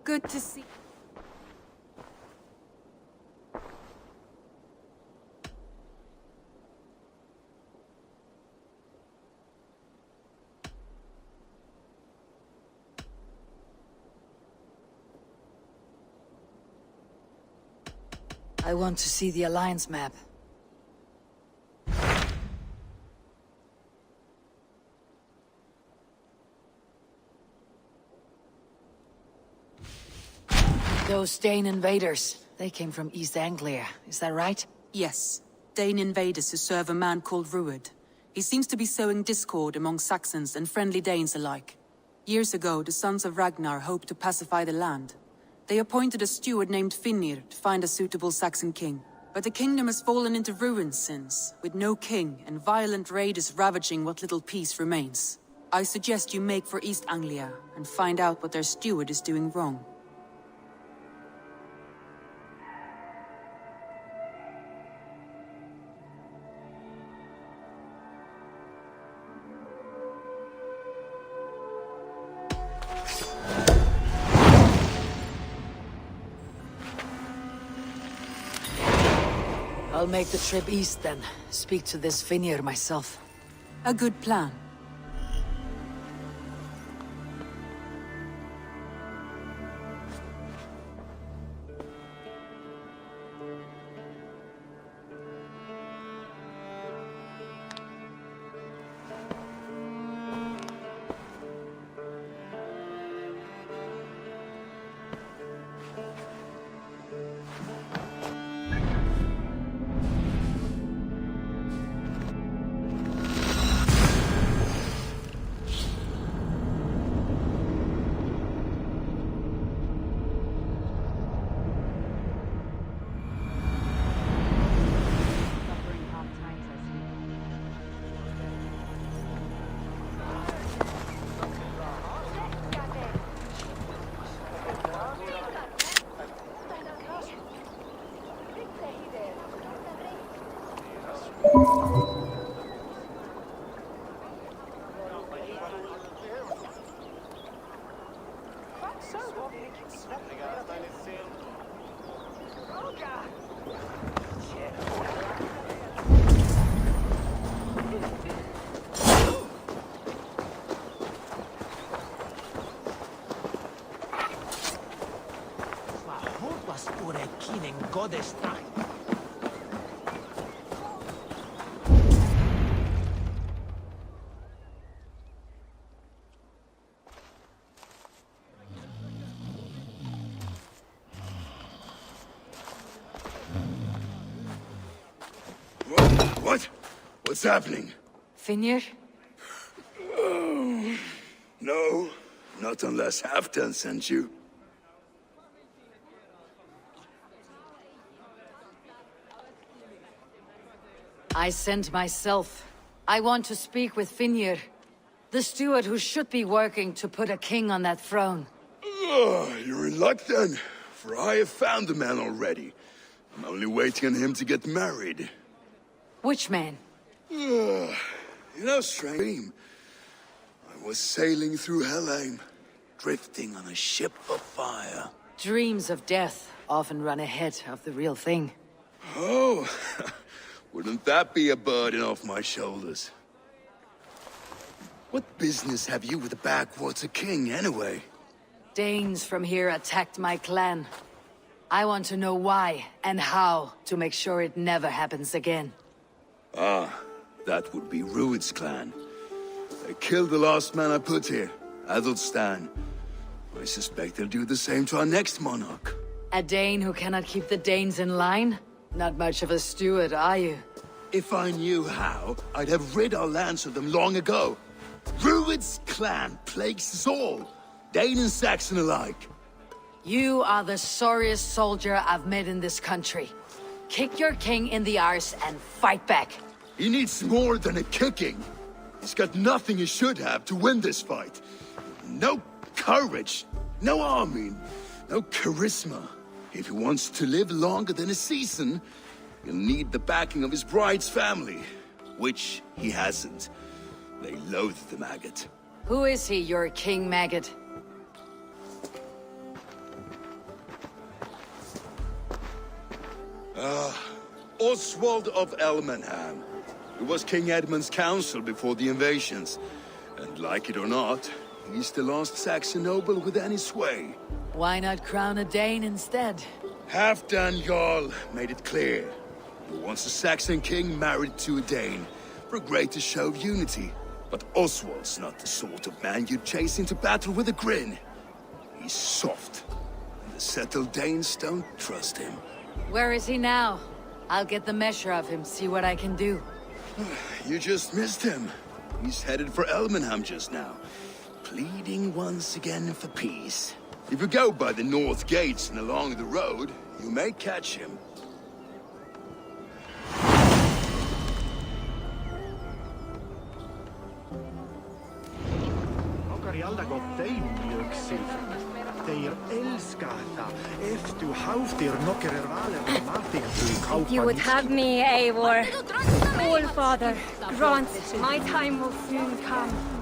Good to see. I want to see the Alliance map. Those Dane invaders, they came from East Anglia, is that right? Yes. Dane invaders who serve a man called Ruud. He seems to be sowing discord among Saxons and friendly Danes alike. Years ago, the sons of Ragnar hoped to pacify the land. They appointed a steward named Finnir to find a suitable Saxon king. But the kingdom has fallen into ruins since, with no king and violent raiders ravaging what little peace remains. I suggest you make for East Anglia and find out what their steward is doing wrong. I'll make the trip east then. Speak to this Finir myself. A good plan. What? What's happening? Finir? No, not unless Halfdan sent you. I sent myself. I want to speak with Finir, the steward who should be working to put a king on that throne. You're in luck then, for I have found the man already. I'm only waiting on him to get married. Which man? You know, strange. I was sailing through Helheim, drifting on a ship of fire. Dreams of death often run ahead of the real thing. Oh, wouldn't that be a burden off my shoulders? What business have you with the backwater king, anyway? Danes from here attacked my clan. I want to know why and how to make sure it never happens again. Ah, that would be Rued's clan. They killed the last man I put here, Adelstan. I suspect they'll do the same to our next monarch. A Dane who cannot keep the Danes in line? Not much of a steward, are you? If I knew how, I'd have rid our lands of them long ago. Rued's clan plagues us all, Dane and Saxon alike. You are the sorriest soldier I've met in this country. Kick your king in the arse and fight back. He needs more than a kicking. He's got nothing he should have to win this fight. No courage, no army, no charisma. If he wants to live longer than a season, he'll need the backing of his bride's family, which he hasn't. They loathe the maggot. Who is he, your king maggot? Oswald of Elmenham. He was King Edmund's counsel before the invasions. And like it or not, he's the last Saxon noble with any sway. Why not crown a Dane instead? Halfdan Jarl made it clear. He wants a Saxon king married to a Dane, for a greater show of unity. But Oswald's not the sort of man you'd chase into battle with a grin. He's soft, and the settled Danes don't trust him. Where is he now? I'll get the measure of him, see what I can do. You just missed him. He's headed for Elmenham just now, pleading once again for peace. If you go by the north gates and along the road, you may catch him. If you would have me, Eivor, All Father, grant my time will soon come.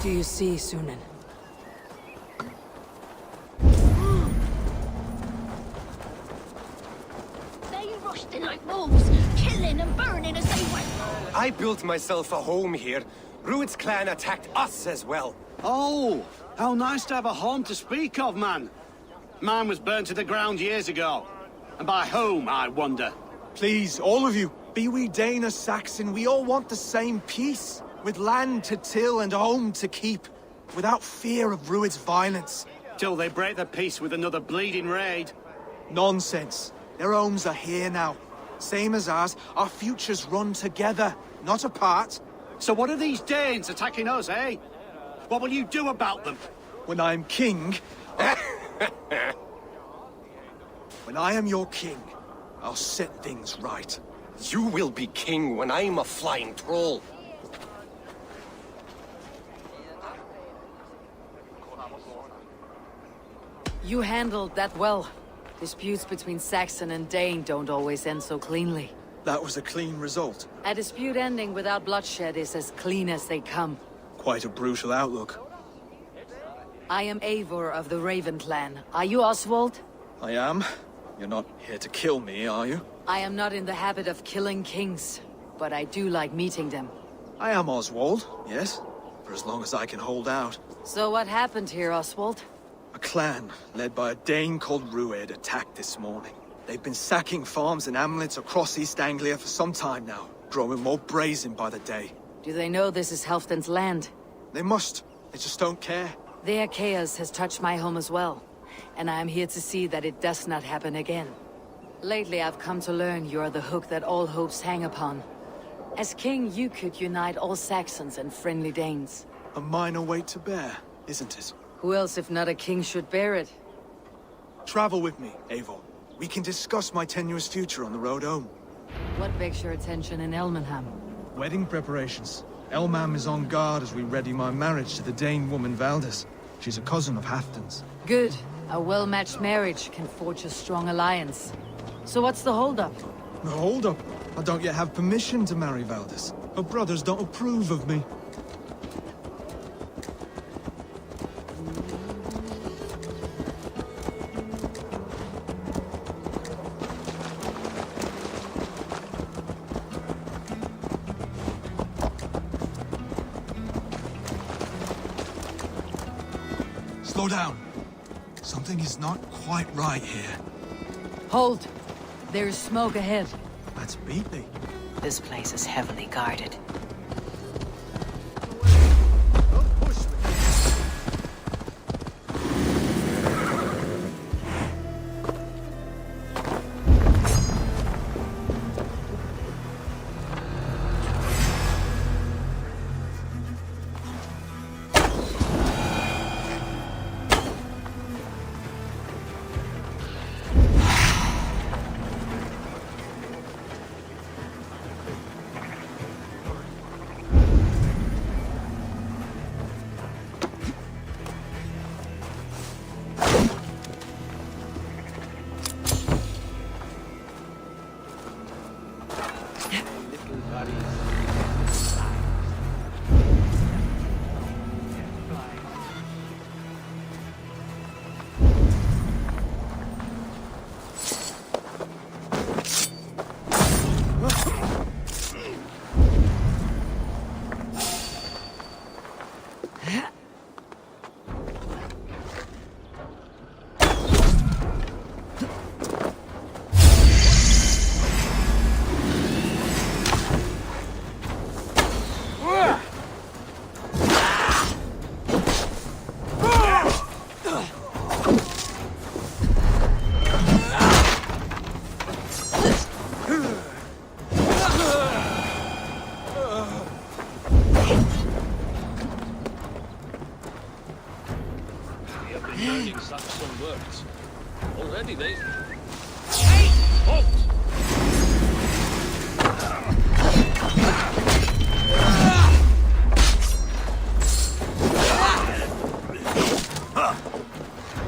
do you see, Sunan? They rushed in like wolves, killing and burning as they went. I built myself a home here. Rued's clan attacked us as well. Oh, how nice to have a home to speak of, man. Mine was burnt to the ground years ago. And by whom, I wonder? Please, all of you, be we Dane or Saxon, we all want the same peace. With land to till and home to keep. Without fear of Rued's violence. Till they break the peace with another bleeding raid. Nonsense. Their homes are here now. Same as ours, our futures run together, not apart. So what are these Danes attacking us, eh? What will you do about them? When I'm king... When I am your king, I'll set things right. You will be king when I'm a flying troll. You handled that well. Disputes between Saxon and Dane don't always end so cleanly. That was a clean result. A dispute ending without bloodshed is as clean as they come. Quite a brutal outlook. I am Eivor of the Raven clan. Are you Oswald? I am. You're not here to kill me, are you? I am not in the habit of killing kings, but I do like meeting them. I am Oswald, yes. For as long as I can hold out. So what happened here, Oswald? A clan, led by a Dane called Rued, attacked this morning. They've been sacking farms and hamlets across East Anglia for some time now, growing more brazen by the day. Do they know this is Halfdan's land? They must. They just don't care. Their chaos has touched my home as well, and I am here to see that it does not happen again. Lately I've come to learn you are the hook that all hopes hang upon. As king, you could unite all Saxons and friendly Danes. A minor weight to bear, isn't it? Who else if not a king should bear it? Travel with me, Eivor. We can discuss my tenuous future on the road home. What begs your attention in Elmenham? Wedding preparations. Elmam is on guard as we ready my marriage to the Dane woman Valdis. She's a cousin of Halfdan's. Good. A well-matched marriage can forge a strong alliance. So what's the holdup? No, hold up. I don't yet have permission to marry Valdis. Her brothers don't approve of me. Slow down. Something is not quite right here. Hold! There is smoke ahead. That's Beatley. This place is heavily guarded. Don't push me. Already they... Hey! Halt!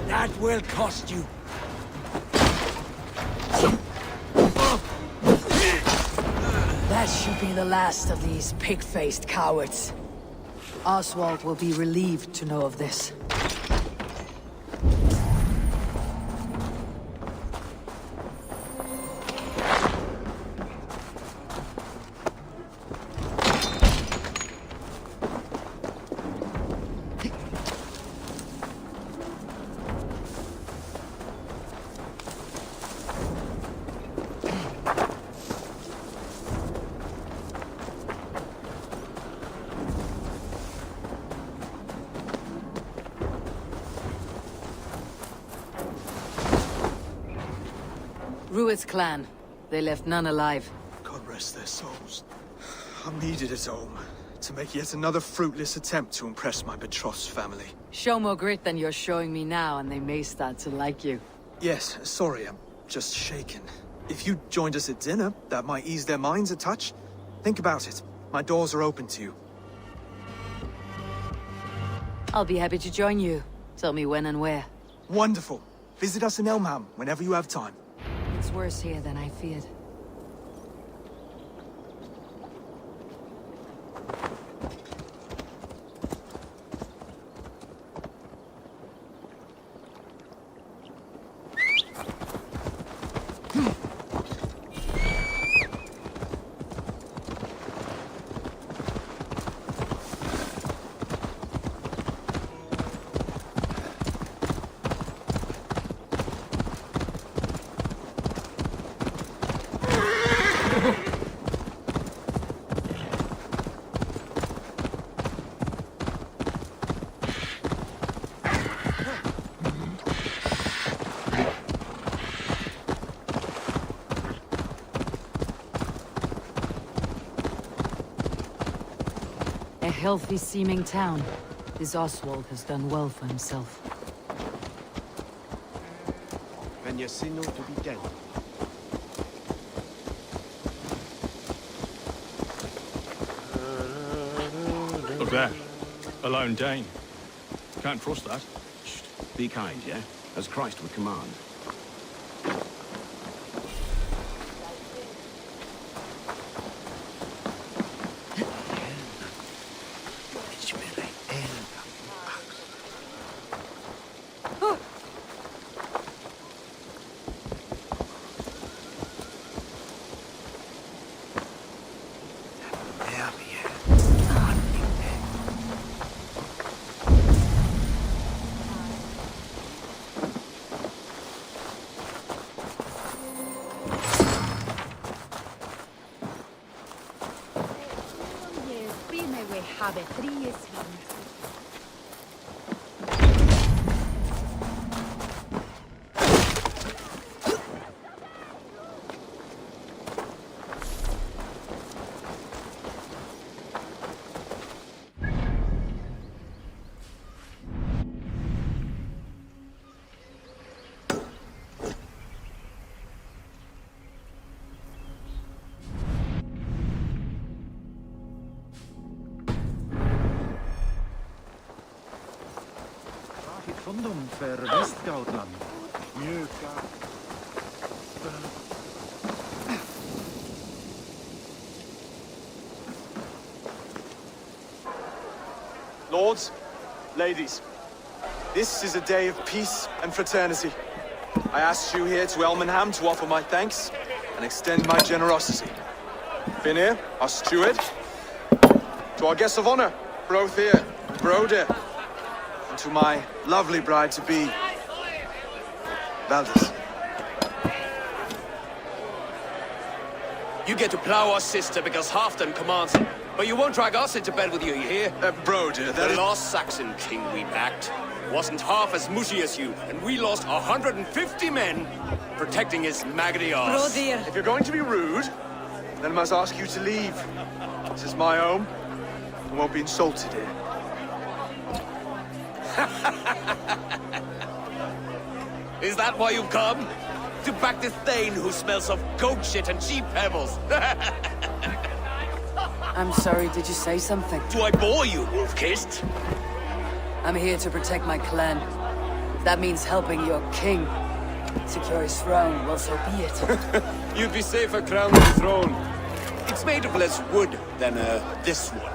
That will cost you. That should be the last of these pig-faced cowards. Oswald will be relieved to know of this. Rued's clan. They left none alive. God rest their souls. I'm needed at home to make yet another fruitless attempt to impress my betrothed's family. Show more grit than you're showing me now, and they may start to like you. Yes, sorry, I'm just shaken. If you joined us at dinner, that might ease their minds a touch. Think about it. My doors are open to you. I'll be happy to join you. Tell me when and where. Wonderful. Visit us in Elmham whenever you have time. It's worse here than I feared. A healthy-seeming town. This Oswald has done well for himself. When you signal to be dead. Look there. A lone Dane. Can't trust that. Shh. Be kind, yeah? As Christ would command. Fundum för Västgotland. Mjuka. Lords, ladies, this is a day of peace and fraternity. I asked you here to Elmenham to offer my thanks and extend my generosity. Finir, our steward, to our guests of honor, Brothir, Broder, and to my lovely bride-to-be, Valdis. You get to plow our sister because Halfdan commands it. But you won't drag us into bed with you hear? Broder, that the is... last Saxon king we backed wasn't half as mushy as you, and we lost 150 men protecting his maggoty arse. If you're going to be rude, then I must ask you to leave. This is my home. I won't be insulted here. Is that why you've come? To back this Thane who smells of goat shit and cheap pebbles? I'm sorry, did you say something? Do I bore you, wolf-kissed? I'm here to protect my clan. If that means helping your king secure his throne, well, so be it. You'd be safer crowned the throne. It's made of less wood than, this one.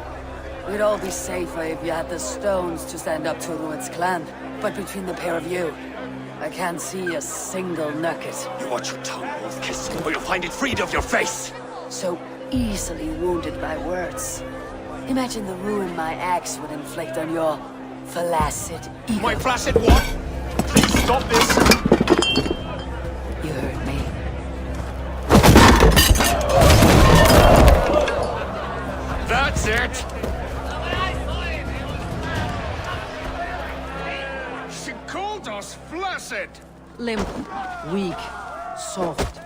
We'd all be safer if you had the stones to stand up to Rued's clan. But between the pair of you, I can't see a single nugget. You watch your tongue, Wolf-Kiss, or you'll find it freed of your face! So easily wounded by words. Imagine the ruin my axe would inflict on your flaccid ego. My flaccid what? Please stop this! You heard me. That's it! She called us flaccid! Limp, weak, soft.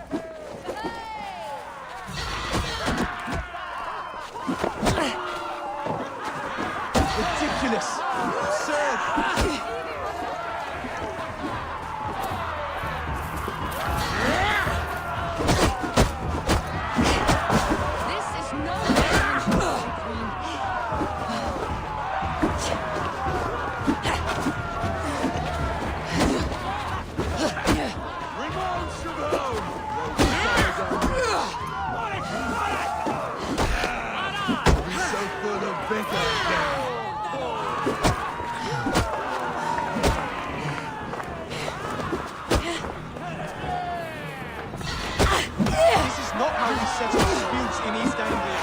Ridiculous! Absurd! This is no management, Queen. So full of vigor. This is not how we settle disputes in East Anglia.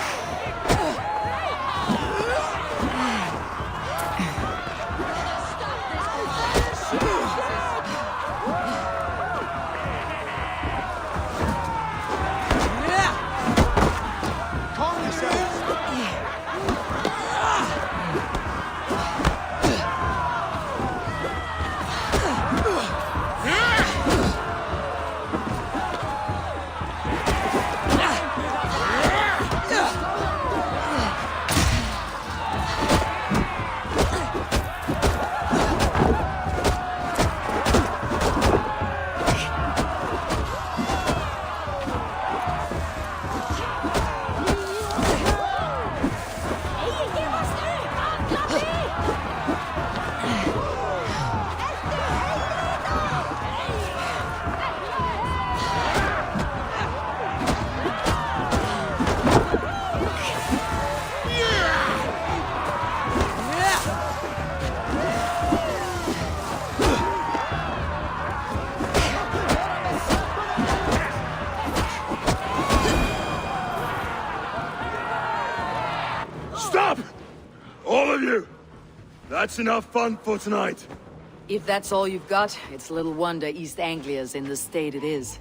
Calm yourselves! Stop! All of you! That's enough fun for tonight. If that's all you've got, it's little wonder East Anglia's in the state it is.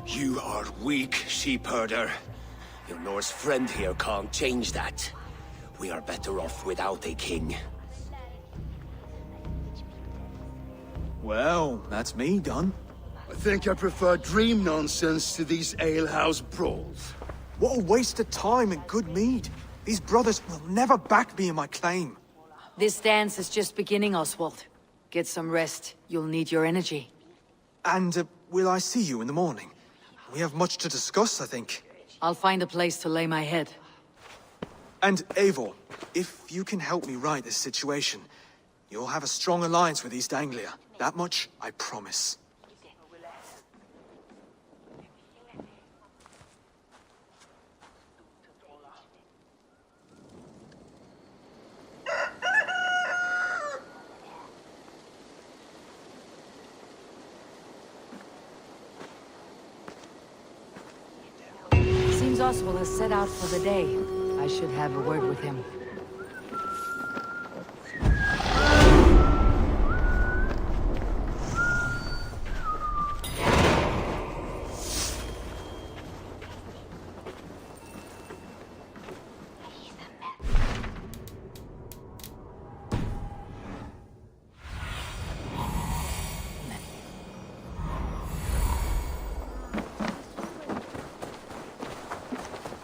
You are weak, sheep herder. Your Norse friend here can't change that. We are better off without a king. Well, that's me done. I think I prefer dream nonsense to these alehouse brawls. What a waste of time and good mead. These brothers will never back me in my claim. This dance is just beginning, Oswald. Get some rest. You'll need your energy. And will I see you in the morning? We have much to discuss, I think. I'll find a place to lay my head. And Eivor, if you can help me right this situation, you'll have a strong alliance with East Anglia. That much, I promise. Seems Oswald has set out for the day. I should have a word with him.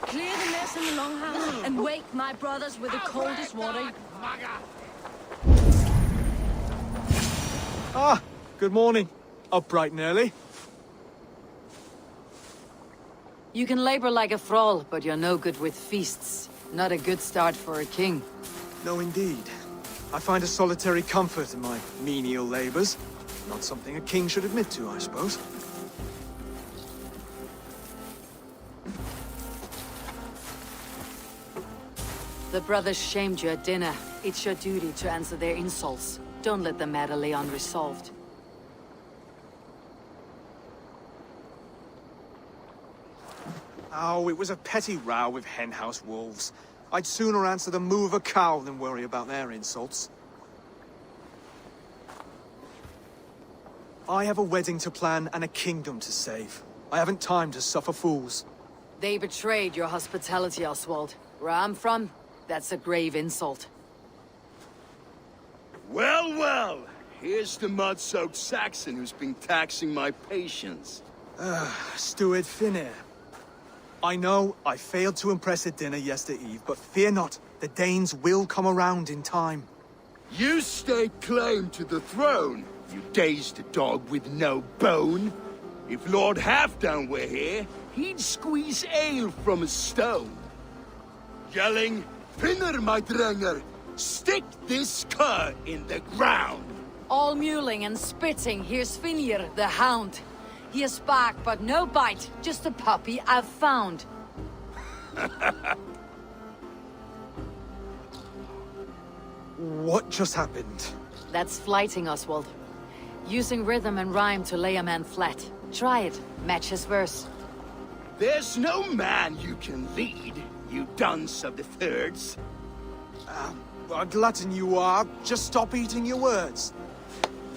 Clear the mess in the longhouse and wake my brothers with the coldest water. Ah, good morning. Up bright and early. You can labor like a thrall, but you're no good with feasts. Not a good start for a king. No, indeed. I find a solitary comfort in my menial labors. Not something a king should admit to, I suppose. The brothers shamed you at dinner. It's your duty to answer their insults. Don't let the matter lay unresolved. Oh, it was a petty row with henhouse wolves. I'd sooner answer the moo of a cow than worry about their insults. I have a wedding to plan and a kingdom to save. I haven't time to suffer fools. They betrayed your hospitality, Oswald. Where I'm from, that's a grave insult. Well, well. Here's the mud-soaked Saxon who's been taxing my patience. Steward Finir. I know I failed to impress at dinner yesterday eve, but fear not, the Danes will come around in time. You stake claim to the throne, you dazed dog with no bone. If Lord Halfdown were here, he'd squeeze ale from a stone. Yelling, Finner, my drenger, stick this cur in the ground. All mewling and spitting, here's Finir, the hound. He has bark, but no bite, just a puppy I've found. What just happened? That's flighting, Oswald. Using rhythm and rhyme to lay a man flat. Try it, match his verse. There's no man you can lead, you dunce of the thirds. A glutton you are. Just stop eating your words.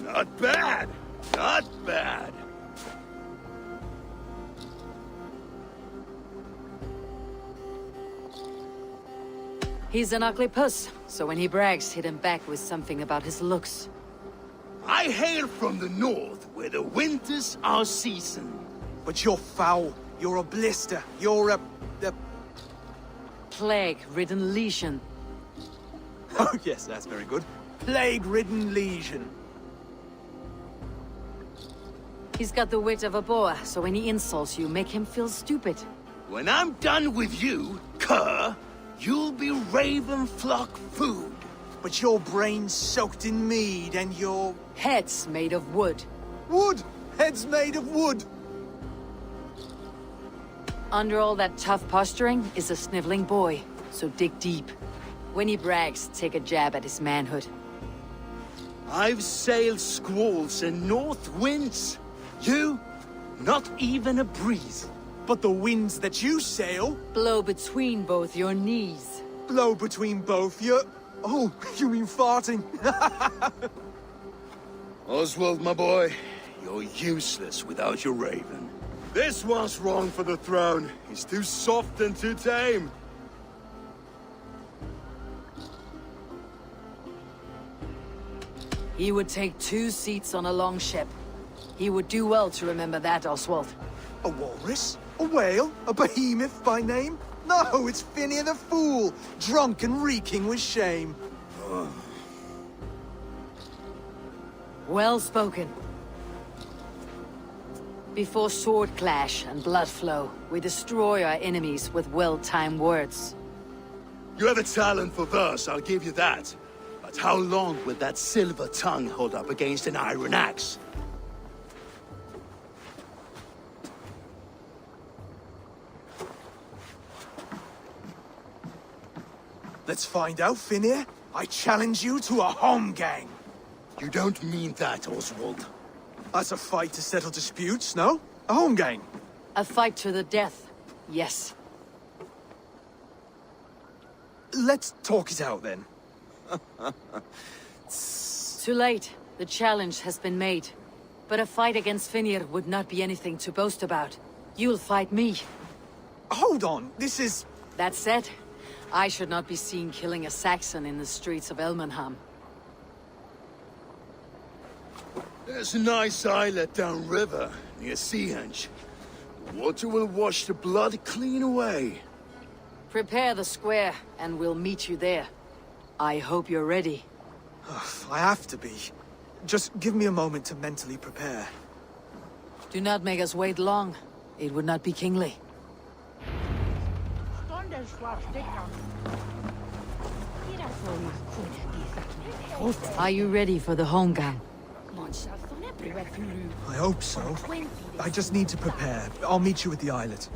Not bad, not bad. He's an ugly puss, so when he brags, hit him back with something about his looks. I hail from the north, where the winters are season. But you're foul. You're a blister. You're a... Plague-ridden legion. Oh, yes, that's very good. Plague-ridden legion. He's got the wit of a boa, so when he insults you, make him feel stupid. When I'm done with you, cur, you'll be raven flock food. But your brain's soaked in mead and your... Head's made of wood. Wood! Head's made of wood! Under all that tough posturing is a sniveling boy, so dig deep. When he brags, take a jab at his manhood. I've sailed squalls and north winds. You, not even a breeze. But the winds that you sail... Blow between both your knees. Blow between both your... Oh, you mean farting? Oswald, my boy, you're useless without your raven. This one's wrong for the throne. He's too soft and too tame. He would take 2 seats on a longship. He would do well to remember that, Oswald. A walrus? A whale? A behemoth by name? No, it's Finir the Fool, drunk and reeking with shame. Well spoken. Before sword clash and blood flow, we destroy our enemies with well-timed words. You have a talent for verse, I'll give you that. But how long will that silver tongue hold up against an iron axe? Let's find out, Finir. I challenge you to a home gang. You don't mean that, Oswald. That's a fight to settle disputes, no? A home gang. A fight to the death, yes. Let's talk it out, then. Too late. The challenge has been made. But a fight against Finir would not be anything to boast about. You'll fight me. Hold on, this is... That said, I should not be seen killing a Saxon in the streets of Elmenham. There's a nice islet downriver, near Seahenge. The water will wash the blood clean away. Prepare the square, and we'll meet you there. I hope you're ready. I have to be. Just give me a moment to mentally prepare. Do not make us wait long. It would not be kingly. Are you ready for the home gang? I hope so. I just need to prepare. I'll meet you at the islet.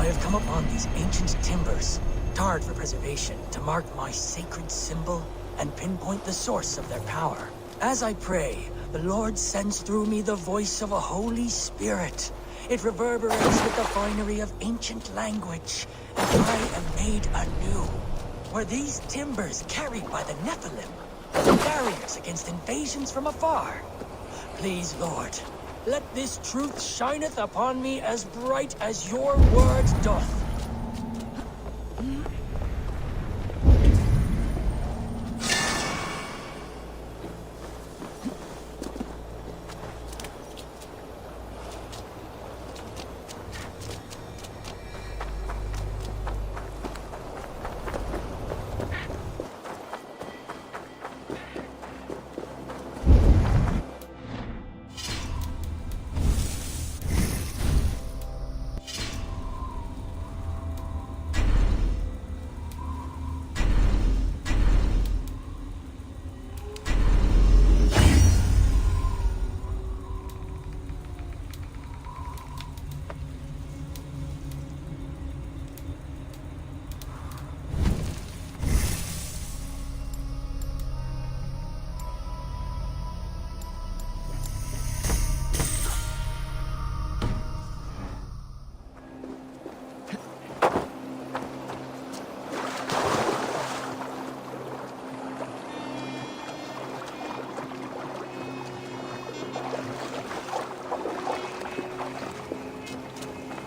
have come upon these ancient timbers, tarred for preservation, to mark my sacred symbol and pinpoint the source of their power. As I pray, the Lord sends through me the voice of a Holy Spirit. It reverberates with the finery of ancient language, and I am made anew. Were these timbers carried by the Nephilim, barriers against invasions from afar? Please, Lord, let this truth shineth upon me as bright as your word doth.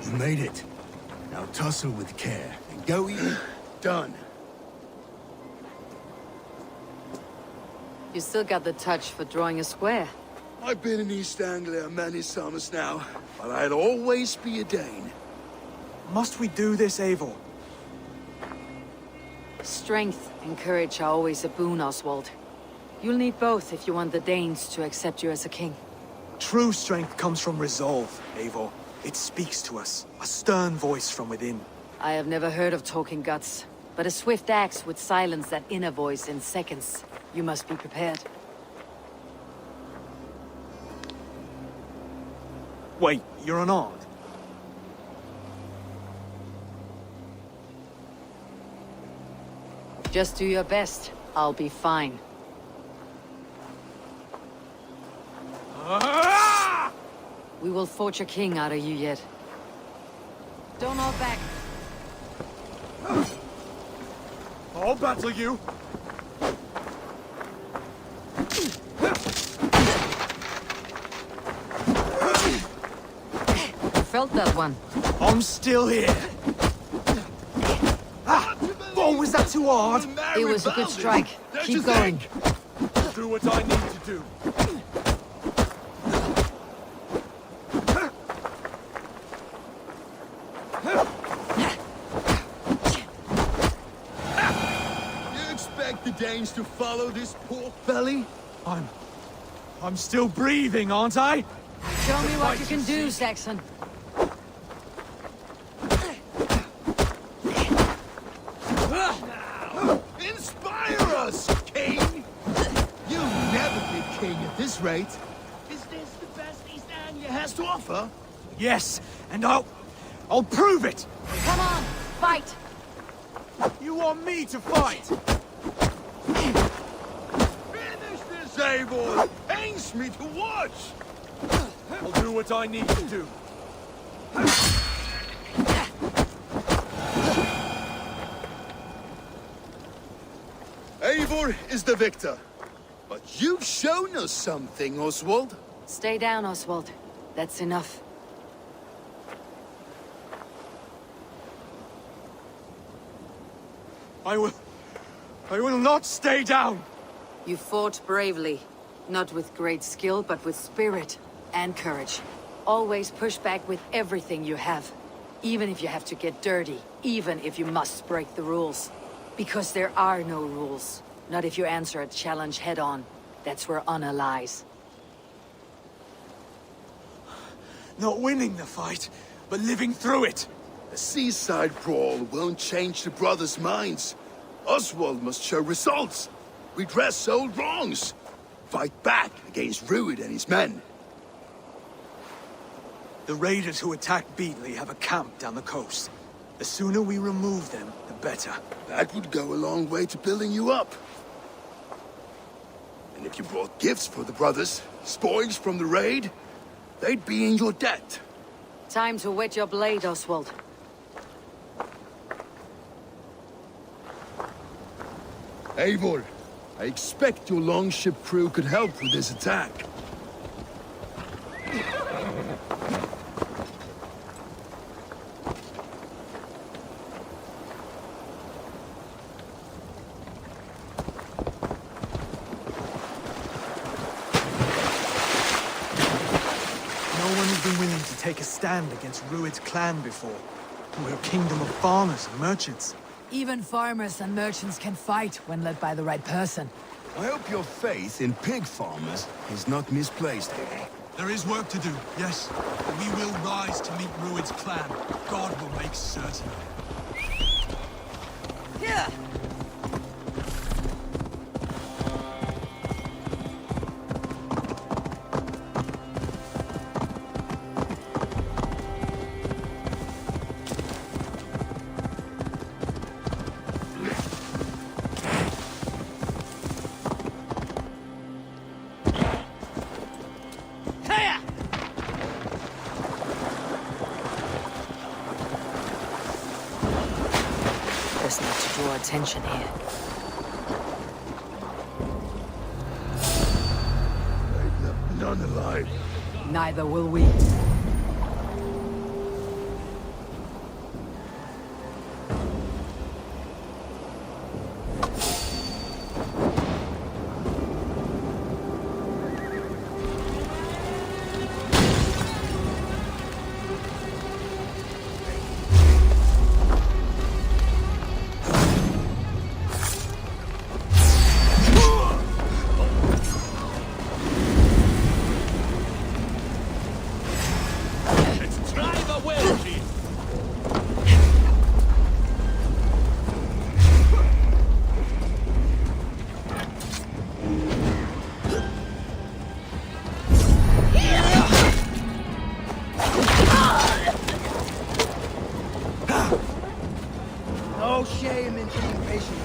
You made it. Now tussle with care and go eat. Done. You still got the touch for drawing a square. I've been in East Anglia many summers now, but I'll always be a Dane. Must we do this, Eivor? Strength and courage are always a boon, Oswald. You'll need both if you want the Danes to accept you as a king. True strength comes from resolve, Eivor. It speaks to us, a stern voice from within. I have never heard of talking guts, but a swift axe would silence that inner voice in seconds. You must be prepared. Wait, you're unarmed? Just do your best. I'll be fine. We will forge a king out of you yet. Don't hold back. I'll battle you! I felt that one. I'm still here! Oh, was that too hard? It was a good strike. Keep going. Do what I need to do. You expect the Danes to follow this pork belly? I'm still breathing, aren't I? Show me what you can do, Saxon. Inspire us, king! You'll never be king at this rate. Is this the best East Anglia has to offer? Yes, and I'll prove it! Come on, fight! You want me to fight? Finish this, Eivor! Pains me to watch! I'll do what I need to do. Eivor is the victor. But you've shown us something, Oswald. Stay down, Oswald. That's enough. I will not stay down! You fought bravely. Not with great skill, but with spirit and courage. Always push back with everything you have. Even if you have to get dirty. Even if you must break the rules. Because there are no rules. Not if you answer a challenge head-on. That's where honor lies. Not winning the fight, but living through it. A seaside brawl won't change the brothers' minds. Oswald must show results. Redress old wrongs. Fight back against Rued and his men. The raiders who attacked Beatley have a camp down the coast. The sooner we remove them, the better. That would go a long way to building you up. And if you brought gifts for the brothers, spoils from the raid, they'd be in your debt. Time to wet your blade, Oswald. Eivor, I expect your longship crew could help with this attack. No one has been willing to take a stand against Rued's clan before. We're a kingdom of farmers and merchants. Even farmers and merchants can fight when led by the right person. I hope your faith in pig farmers is not misplaced. There is work to do, yes. But we will rise to meet Rued's clan. God will make certain. Yeah. Best not to draw attention here. None alive. Neither will we. No shame in being patient.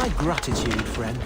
my gratitude, friend.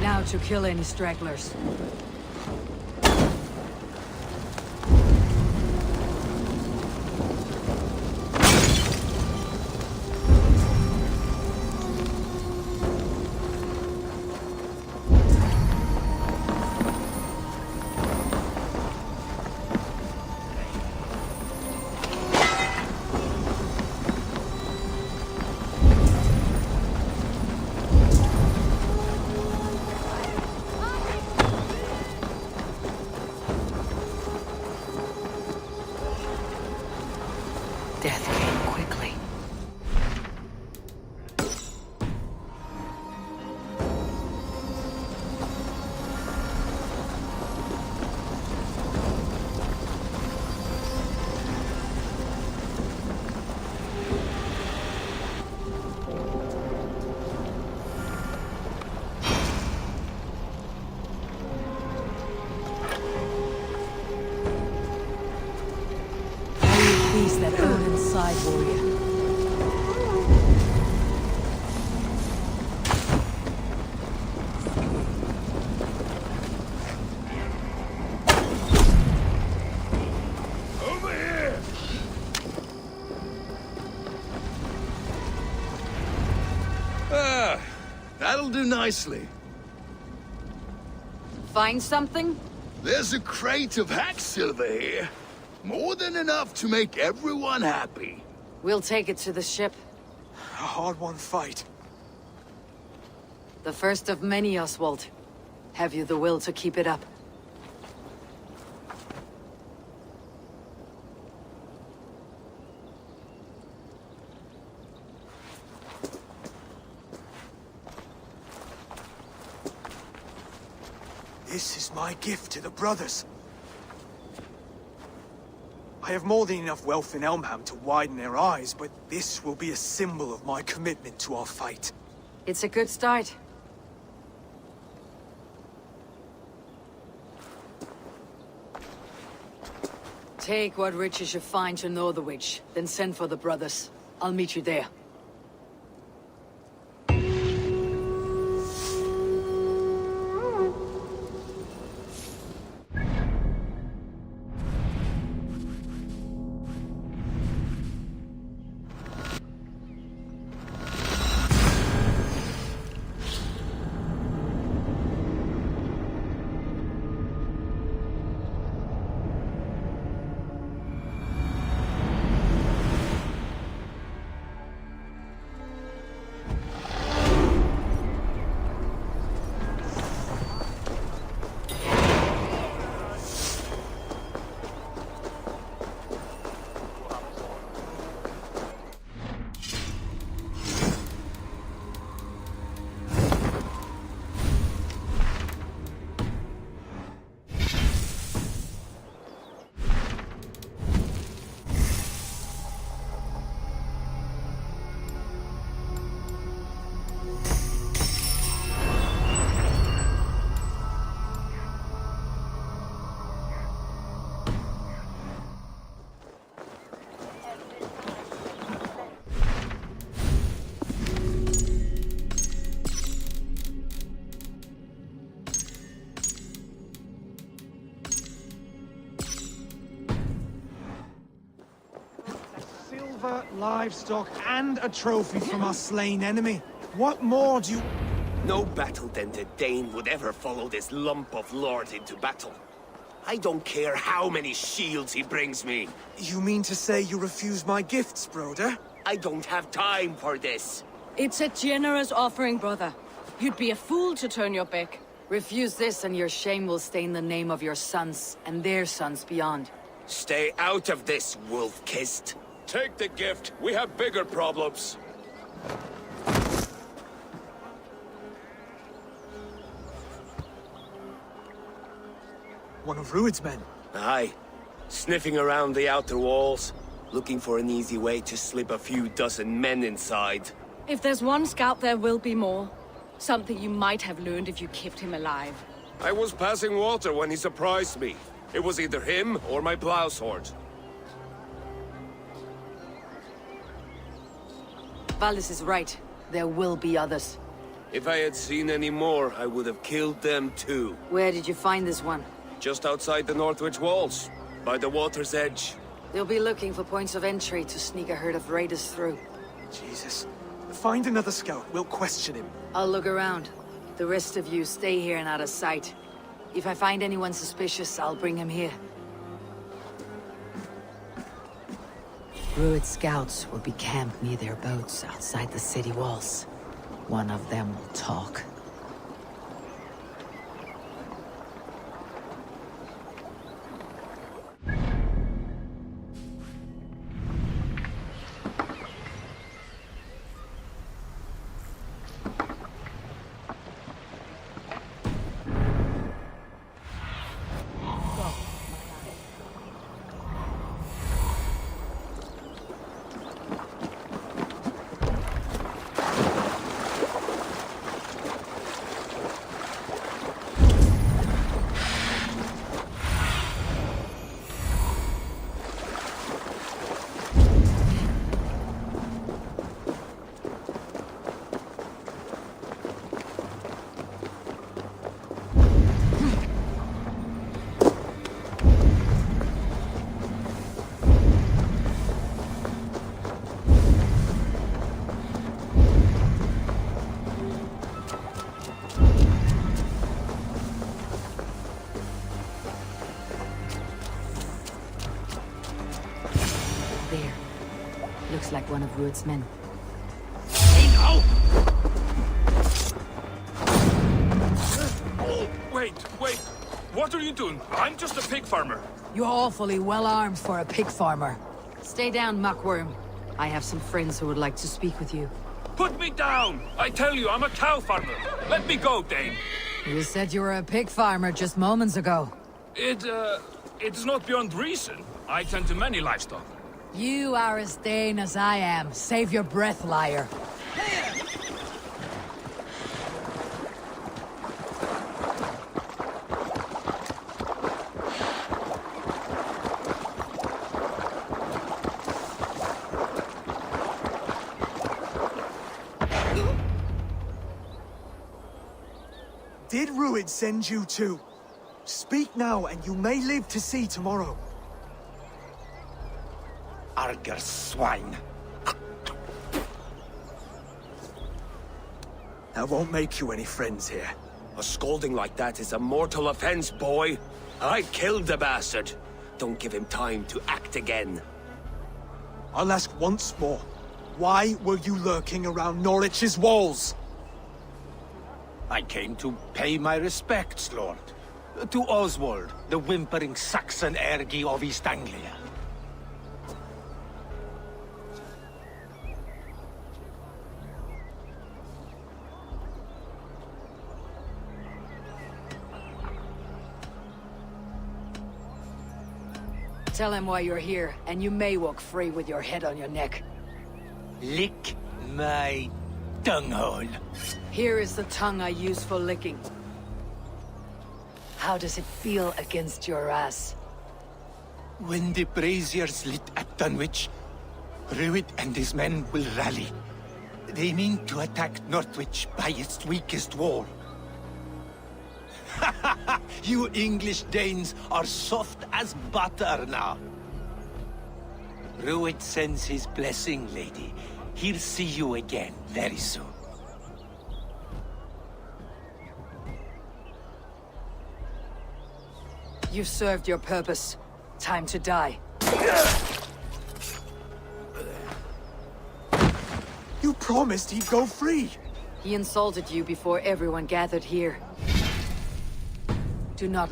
Now to kill any stragglers. Death came quickly. Peace that burn inside, warrior. Over here! Ah, that'll do nicely. Find something? There's a crate of hack silver here. More than enough to make everyone happy. We'll take it to the ship. A hard-won fight. The first of many, Oswald. Have you the will to keep it up? This is my gift to the brothers. I have more than enough wealth in Elmham to widen their eyes, but this will be a symbol of my commitment to our fight. It's a good start. Take what riches you find to Northwich, then send for the brothers. I'll meet you there. livestock, and a trophy from our slain enemy. What more do you... No battle-dented Dane would ever follow this lump of lord into battle. I don't care how many shields he brings me. You mean to say you refuse my gifts, Broder? I don't have time for this. It's a generous offering, brother. You'd be a fool to turn your back. Refuse this and your shame will stain the name of your sons and their sons beyond. Stay out of this, wolf-kissed. Take the gift. We have bigger problems. One of Rued's men? Aye. Sniffing around the outer walls, looking for an easy way to slip a few dozen men inside. If there's one scout, there will be more. Something you might have learned if you kept him alive. I was passing water when he surprised me. It was either him or my plow sword. Valis is right. There will be others. If I had seen any more, I would have killed them too. Where did you find this one? Just outside the Northwich walls, by the water's edge. They'll be looking for points of entry to sneak a herd of raiders through. Jesus. Find another scout. We'll question him. I'll look around. The rest of you stay here and out of sight. If I find anyone suspicious, I'll bring him here. Rued scouts will be camped near their boats outside the city walls. One of them will talk. Looks like one of Rued's men. Hey now! Oh, wait. What are you doing? I'm just a pig farmer. You're awfully well armed for a pig farmer. Stay down, muckworm. I have some friends who would like to speak with you. Put me down! I tell you, I'm a cow farmer. Let me go, Dane. You said you were a pig farmer just moments ago. It's not beyond reason. I tend to many livestock. You are as Dane as I am. Save your breath, liar. Did Rued send you too? Speak now, and you may live to see tomorrow. Arger swine. That won't make you any friends here. A scolding like that is a mortal offense, boy. I killed the bastard. Don't give him time to act again. I'll ask once more. Why were you lurking around Norwich's walls? I came to pay my respects, Lord. To Oswald, the whimpering Saxon ergi of East Anglia. Tell him why you're here, and you may walk free with your head on your neck. Lick my tonguehole. Here is the tongue I use for licking. How does it feel against your ass? When the braziers lit at Dunwich, Rued and his men will rally. They mean to attack Northwich by its weakest wall. You English Danes are soft as butter now. Rued sends his blessing, lady. He'll see you again very soon. You've served your purpose. Time to die. You promised he'd go free. He insulted you before everyone gathered here. Do not...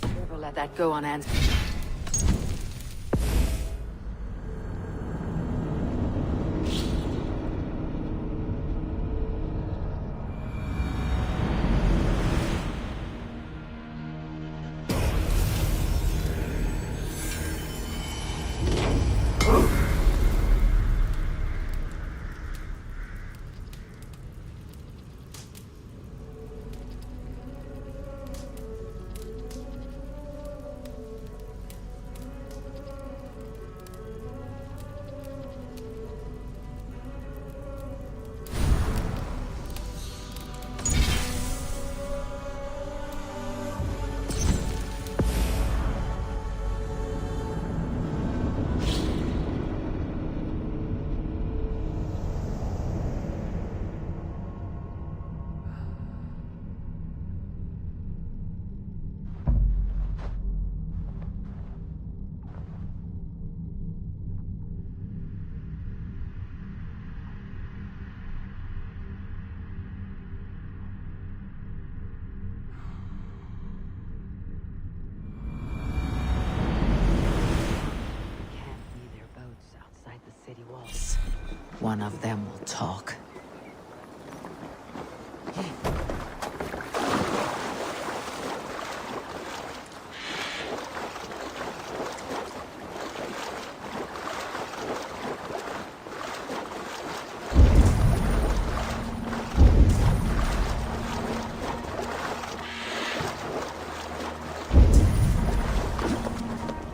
Never let that go unanswered. One of them will talk.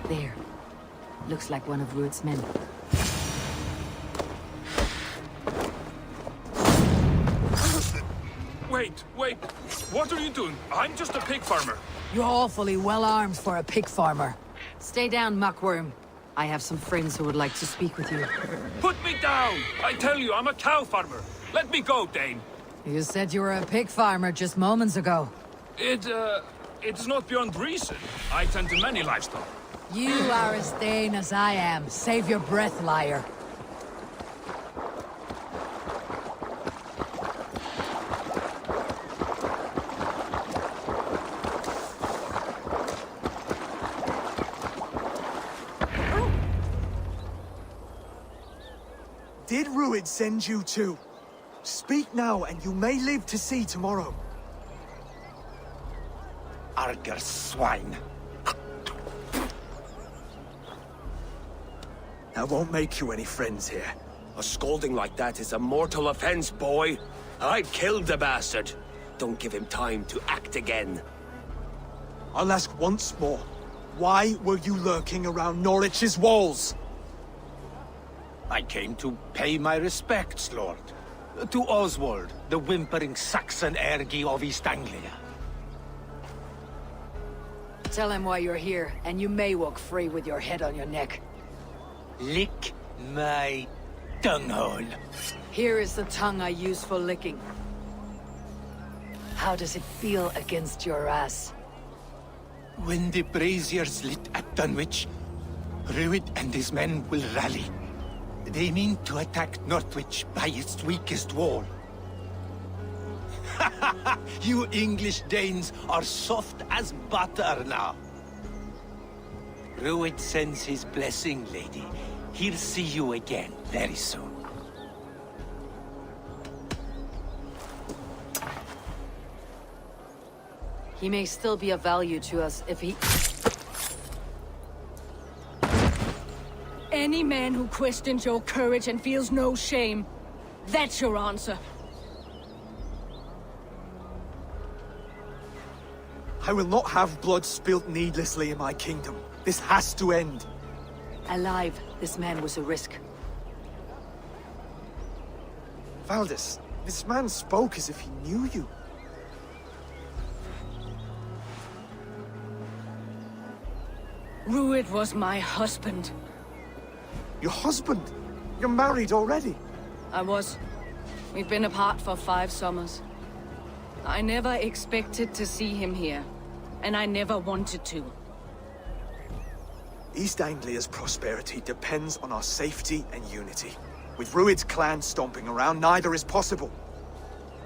There. Looks like one of Rued's men. Wait. What are you doing? I'm just a pig farmer. You're awfully well armed for a pig farmer. Stay down, muckworm. I have some friends who would like to speak with you. Put me down! I tell you, I'm a cow farmer. Let me go, Dane. You said you were a pig farmer just moments ago. It's not beyond reason. I tend to many livestock. You are as Dane as I am. Save your breath, liar. Did Rued send you too? Speak now, and you may live to see tomorrow. Arger swine. That won't make you any friends here. A scolding like that is a mortal offense, boy. I've killed the bastard. Don't give him time to act again. I'll ask once more. Why were you lurking around Norwich's walls? I came to pay my respects, Lord. To Oswald, the whimpering Saxon ergi of East Anglia. Tell him why you're here, and you may walk free with your head on your neck. Lick my tonguehole. Here is the tongue I use for licking. How does it feel against your ass? When the braziers lit at Dunwich, Rued and his men will rally. They mean to attack Northwich by its weakest wall. You English Danes are soft as butter now. Rued sends his blessing, lady. He'll see you again very soon. He may still be of value to us if he... Any man who questions your courage and feels no shame, that's your answer. I will not have blood spilt needlessly in my kingdom. This has to end. Alive, this man was a risk. Valdis, this man spoke as if he knew you. Rued was my husband. Your husband? You're married already? I was. We've been apart for 5 summers. I never expected to see him here, and I never wanted to. East Anglia's prosperity depends on our safety and unity. With Rued's clan stomping around, neither is possible.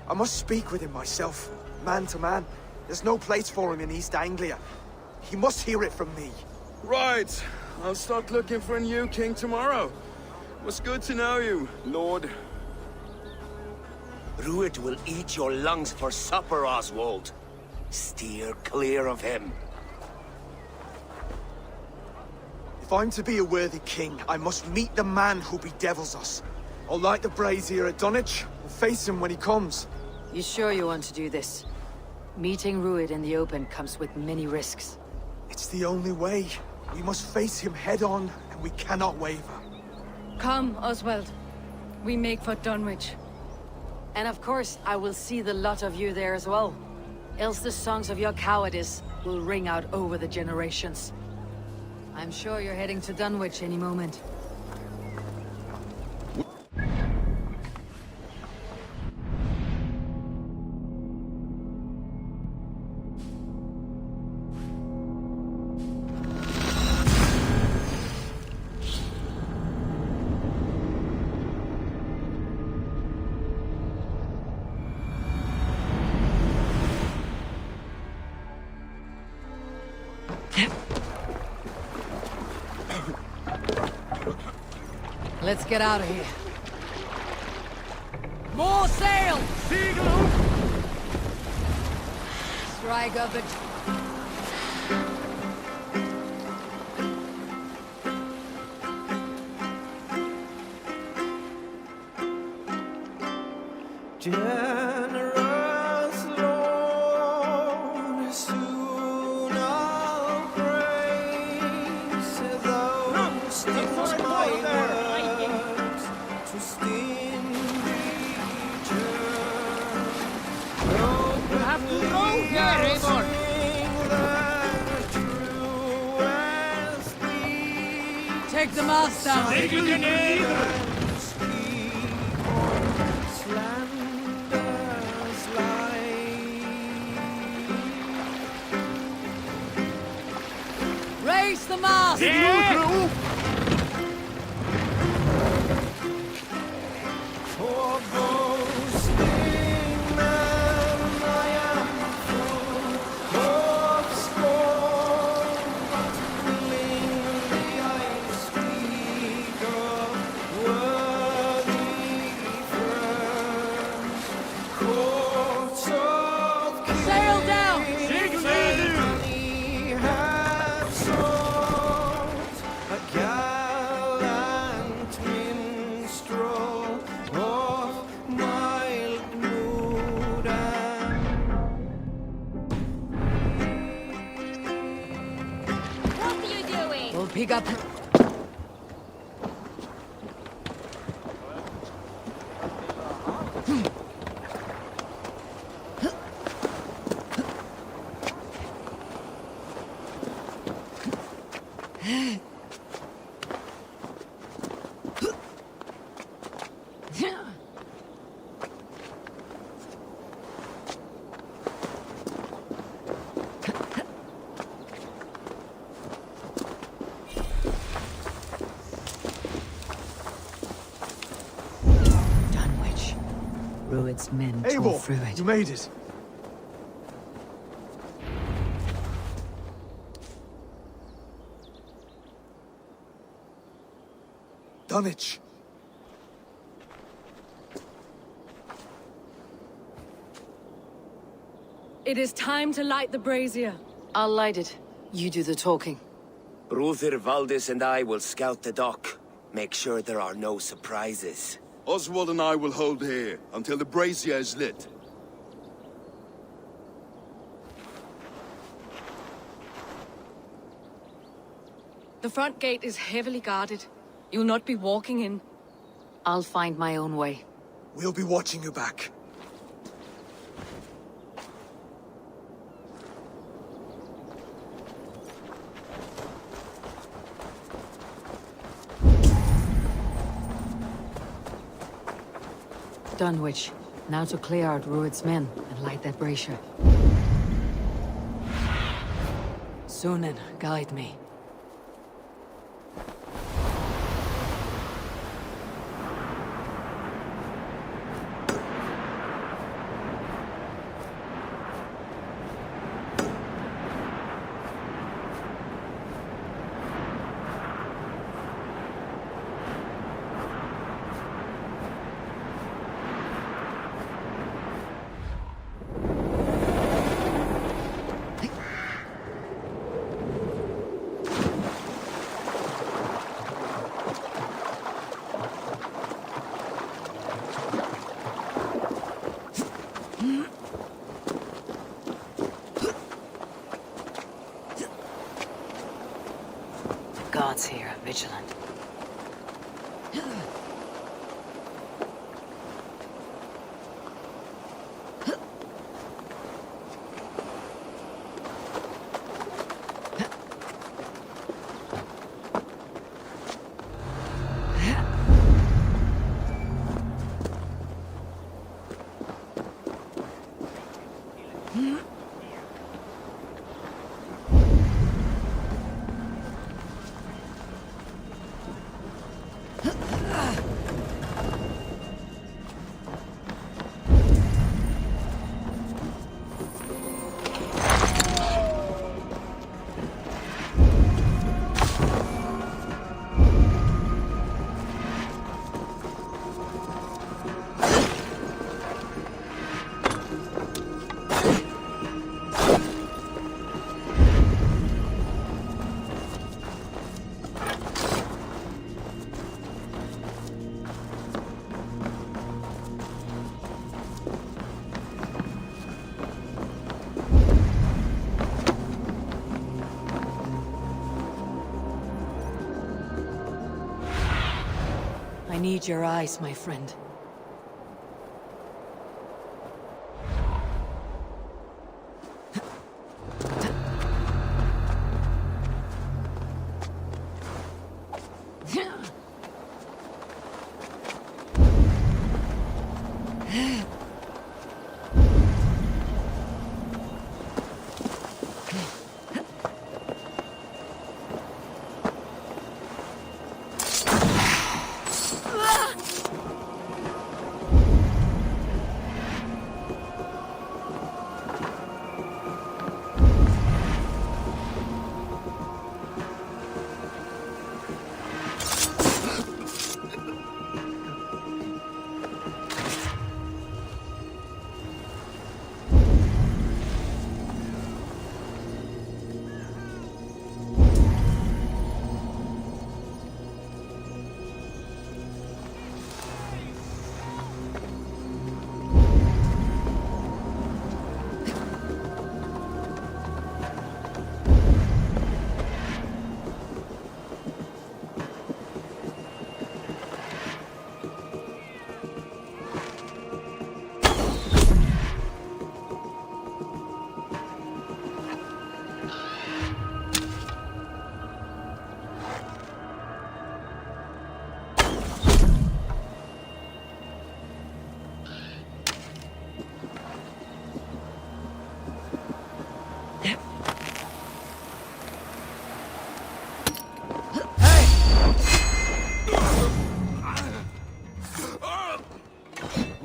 I must speak with him myself, man to man. There's no place for him in East Anglia. He must hear it from me. Right. I'll start looking for a new king tomorrow. It was good to know you, Lord. Rued will eat your lungs for supper, Oswald. Steer clear of him. If I'm to be a worthy king, I must meet the man who bedevils us. I'll light the brazier at Dunwich and face him when he comes. You sure you want to do this? Meeting Rued in the open comes with many risks. It's the only way. We must face him head on, and we cannot waver. Come, Oswald. We make for Dunwich. And of course, I will see the lot of you there as well. Else the songs of your cowardice will ring out over the generations. I'm sure you're heading to Dunwich any moment. Let's get out of here. More sail! Seagull! Strike up the... Generous Lord, soon I'll praise those my words to sting return. You have to go here, Eivor. Take the mast down. Take it in either. Raise the mast! Yeah. Pick up. Rued's men tore through it. You made it. Dunwich. It is time to light the brazier. I'll light it. You do the talking. Ruther, Valdis and I will scout the dock. Make sure there are no surprises. Oswald and I will hold here until the brazier is lit. The front gate is heavily guarded. You'll not be walking in. I'll find my own way. We'll be watching you back. Dunwich. Now to clear out Rued's men and light that brazier. Sunan, guide me. Guards here, vigilant. I need your eyes, my friend.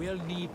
We'll need...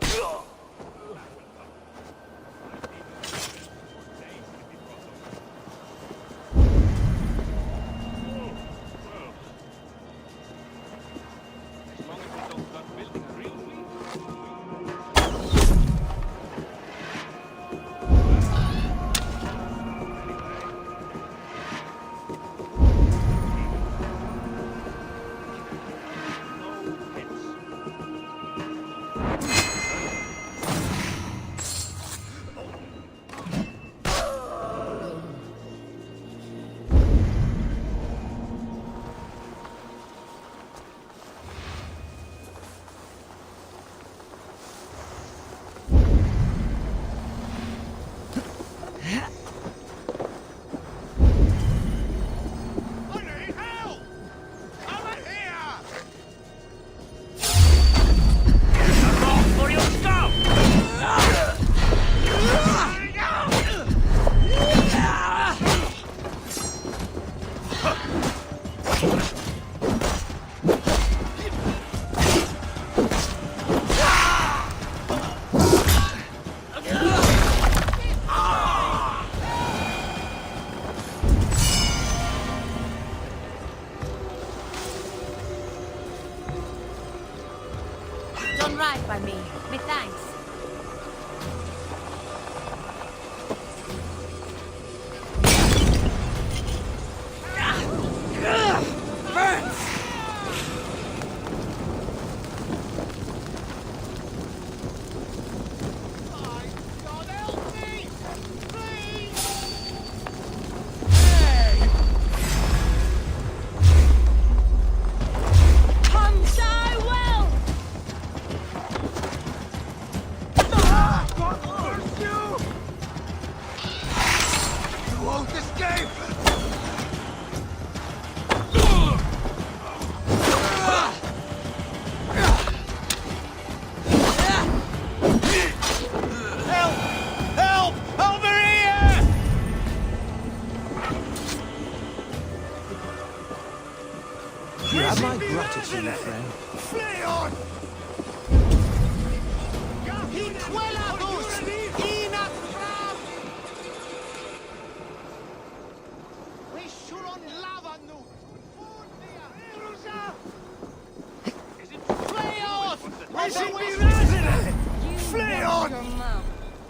Done right by me. Me thanks. You have my gratitude, friend. Flee on! Flee on!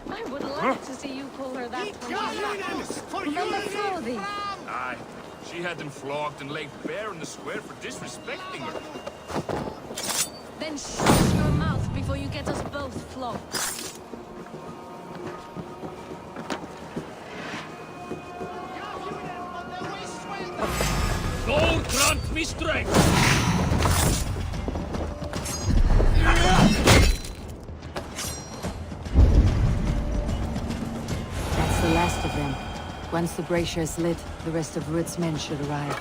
I would like to see you pull her that one. Remember Frothy? Aye. She had them flogged and laid bare in the square for disrespecting her. Then shut your mouth before you get us both flogged. God grant me strength! That's the last of them. Once the brazier is lit, the rest of Rued's men should arrive.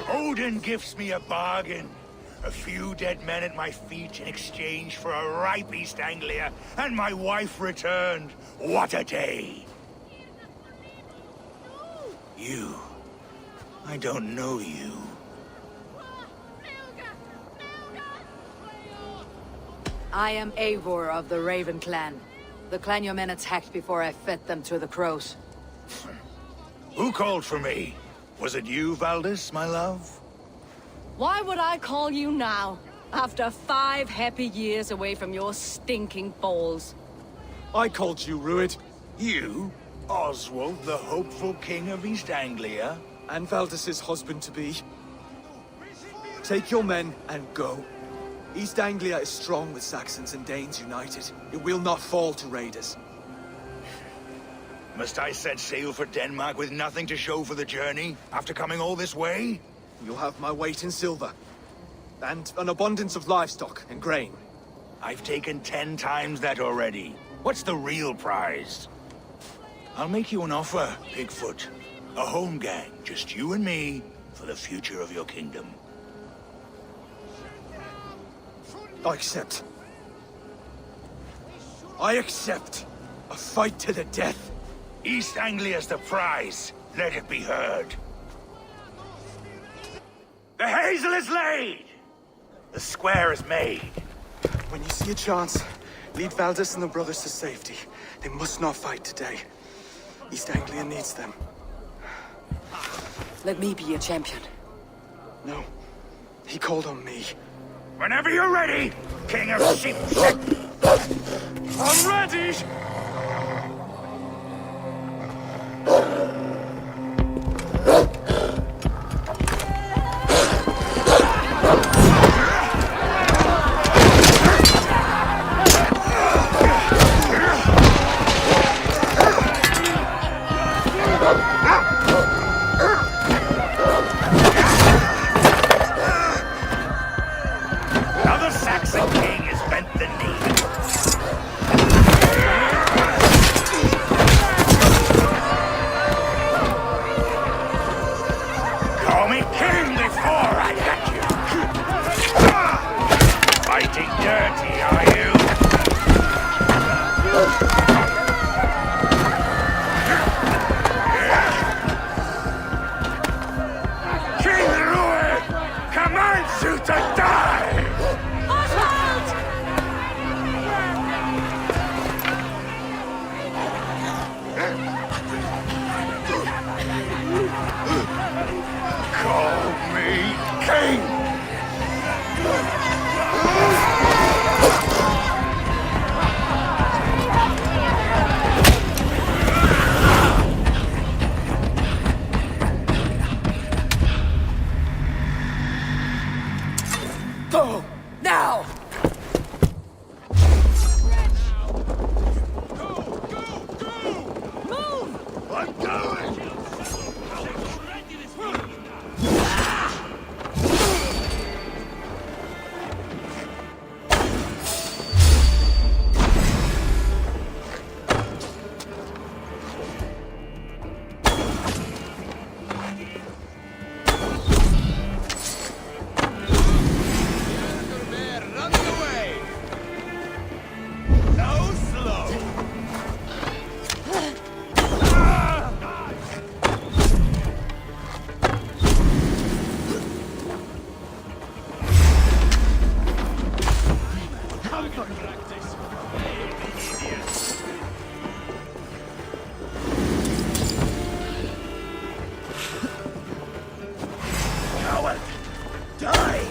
Odin gives me a bargain. A few dead men at my feet in exchange for a ripe East Anglia, and my wife returned. What a day! You. I don't know you. I am Eivor of the Raven clan. The clan your men attacked before I fed them to the crows. Who called for me? Was it you, Valdis, my love? Why would I call you now, after 5 happy years away from your stinking balls? I called you, Rued. You? Oswald, the hopeful king of East Anglia? And Valdis's husband-to-be. Take your men and go. East Anglia is strong with Saxons and Danes united. It will not fall to raiders. Must I set sail for Denmark with nothing to show for the journey, after coming all this way? You'll have my weight in silver. And an abundance of livestock and grain. I've taken 10 times that already. What's the real prize? I'll make you an offer, Bigfoot. A home gang, just you and me, for the future of your kingdom. I accept. I accept. A fight to the death. East Anglia's the prize. Let it be heard. The hazel is laid! The square is made. When you see a chance, lead Valdis and the brothers to safety. They must not fight today. East Anglia needs them. Let me be your champion. No. He called on me. Whenever you're ready, King of Sheep. I'm ready! the knee. Call me king before I get you. Fighting dirty, are you? King Rued commands you to die! Oswald! Call me king! Go! Now! I'm going! Coward! Die!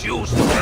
Choose to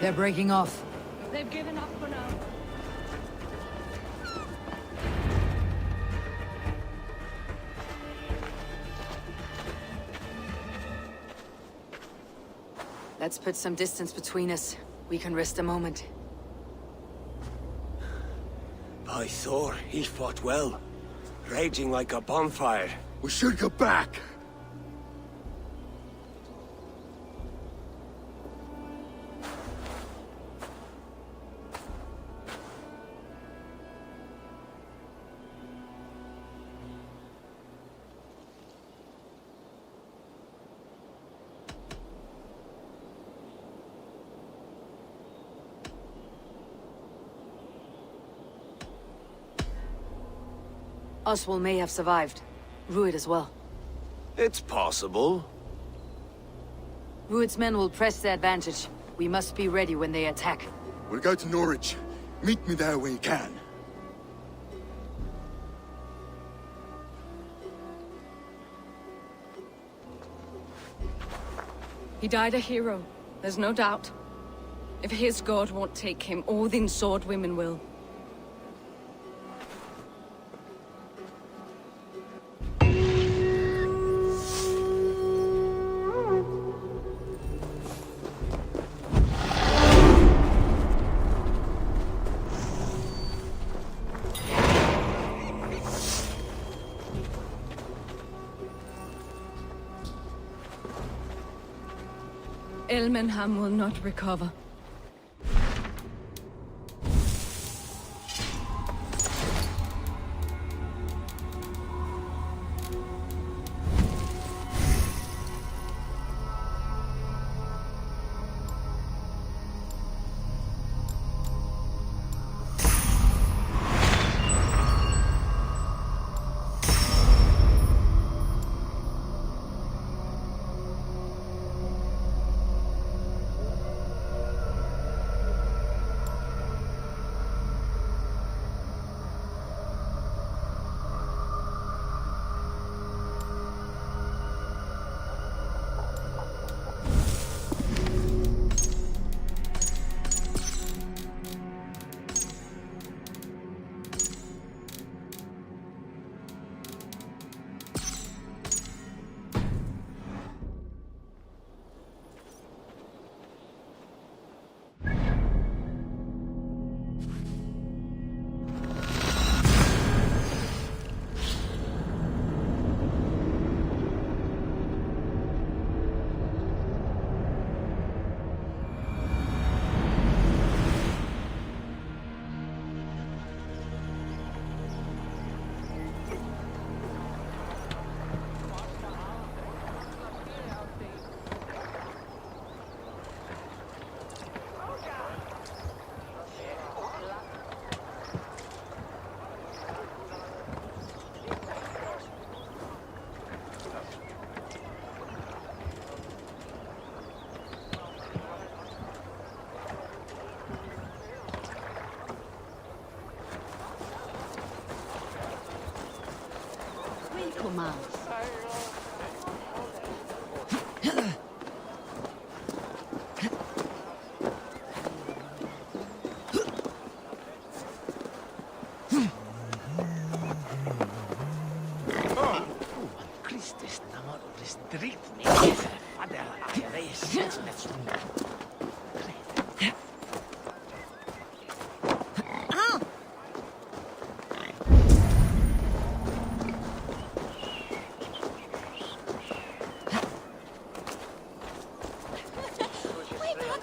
They're breaking off. They've given up for now. Let's put some distance between us. We can rest a moment. By Thor, he fought well. Raging like a bonfire. We should go back. Oswald may have survived. Rued as well. It's possible. Rued's men will press the advantage. We must be ready when they attack. We'll go to Norwich. Meet me there when you can. He died a hero, there's no doubt. If his god won't take him, Odin's sword women will. Elmenham will not recover.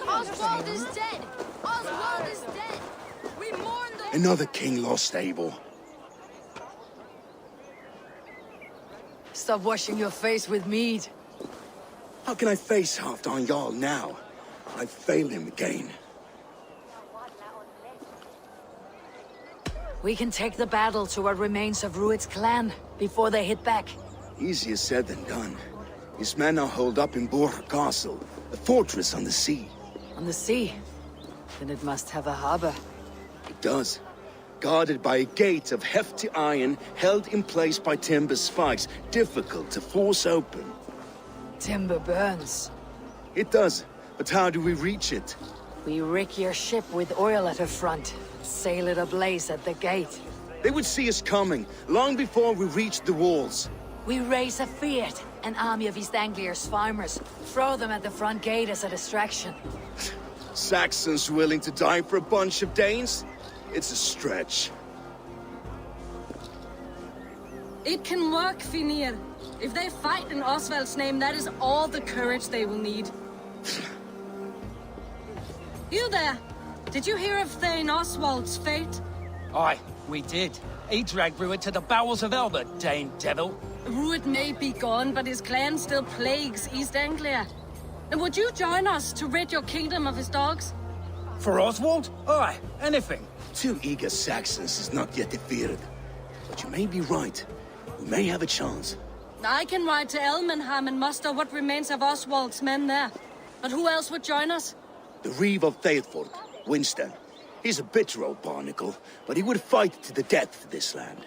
Oswald is dead! Oswald is dead! We mourn the... Another king lost, Abel. Stop washing your face with mead. How can I face Halfdan Jarl now? I failed him again. We can take the battle to what remains of Rued's clan before they hit back. Easier said than done. His men are holed up in Borg Castle, a fortress on the sea. On the sea? Then it must have a harbor. It does. Guarded by a gate of hefty iron, held in place by timber spikes, difficult to force open. Timber burns. It does, but how do we reach it? We rig your ship with oil at her front, sail it ablaze at the gate. They would see us coming, long before we reached the walls. We raise a fiat, an army of East Anglia's farmers, throw them at the front gate as a distraction. Saxons willing to die for a bunch of Danes? It's a stretch. It can work, Finir. If they fight in Oswald's name, that is all the courage they will need. You there! Did you hear of Thane Oswald's fate? Aye, we did. He dragged Rued to the bowels of Elba, Dane devil. Rued may be gone, but his clan still plagues East Anglia. And would you join us to rid your kingdom of his dogs? For Oswald? Aye, anything. 2 eager Saxons is not yet defeated. But you may be right. We may have a chance. I can ride to Elmenham and muster what remains of Oswald's men there. But who else would join us? The Reeve of Thaethford, Winston. He's a bitter old barnacle, but he would fight to the death for this land.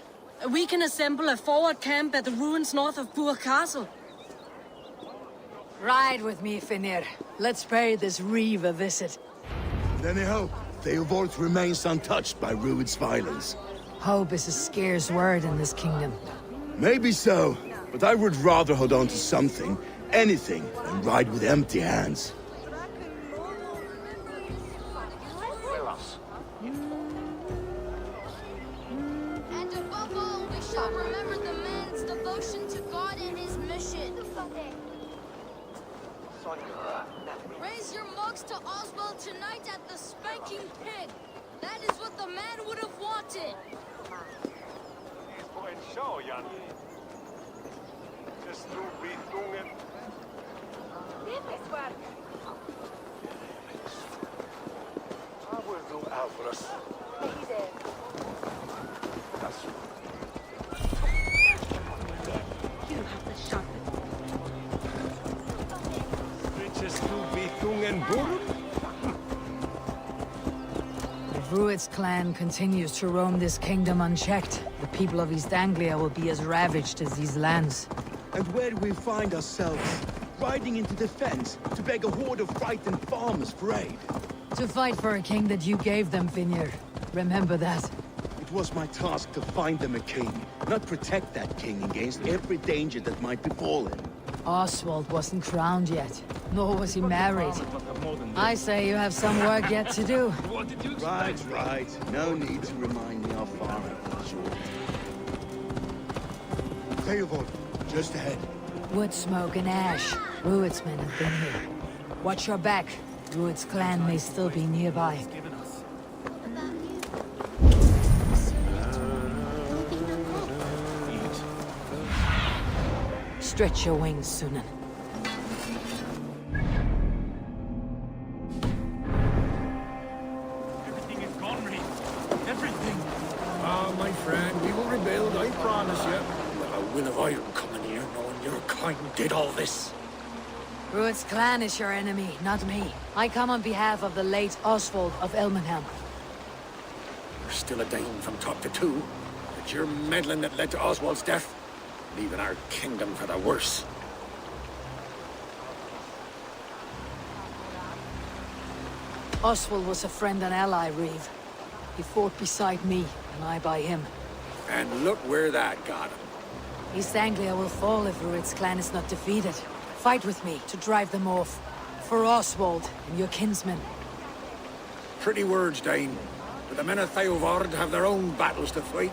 We can assemble a forward camp at the ruins north of Burg Castle. Ride with me, Finir. Let's pay this Reeve a visit. And any hope? Theobald remains untouched by Rued's violence. Hope is a scarce word in this kingdom. Maybe so, but I would rather hold on to something, anything, than ride with empty hands. And above all, we shall remember the man's devotion to God and his mission. Raise your mugs to Oswald tonight at the Spanking Pig. That is what the man would have wanted. På en show, Jan. Det stod vid tungen. I will do Alvarez. You have the sharpest. Det stod vid tungen burr. If Rued's clan continues to roam this kingdom unchecked, the people of East Anglia will be as ravaged as these lands. And where do we find ourselves? Riding into defense to beg a horde of frightened farmers for aid. To fight for a king that you gave them, Vineyard. Remember that. It was my task to find them a king, not protect that king against every danger that might befall him. Oswald wasn't crowned yet, nor was he married. I say you have some work yet to do. Right. No need to remind me how far I've got short. Theobald, just ahead. Wood smoke and ash. Rued's men have been here. Watch your back. Rued's clan may still be nearby. Stretch your wings, Sunan. Everything is gone, Reeve. Everything. Ah, my friend, we will rebuild, I promise you. But a will of iron coming here, knowing your kind did all this. Rued's clan is your enemy, not me. I come on behalf of the late Oswald of Elmenham. You're still a Dane from top to two. It's your meddling that led to Oswald's death, leaving our kingdom for the worse. Oswald was a friend and ally, Reeve. He fought beside me, and I by him. And look where that got him. East Anglia will fall if Rued's clan is not defeated. Fight with me to drive them off. For Oswald and your kinsmen. Pretty words, Dane. But the men of Theovard have their own battles to fight.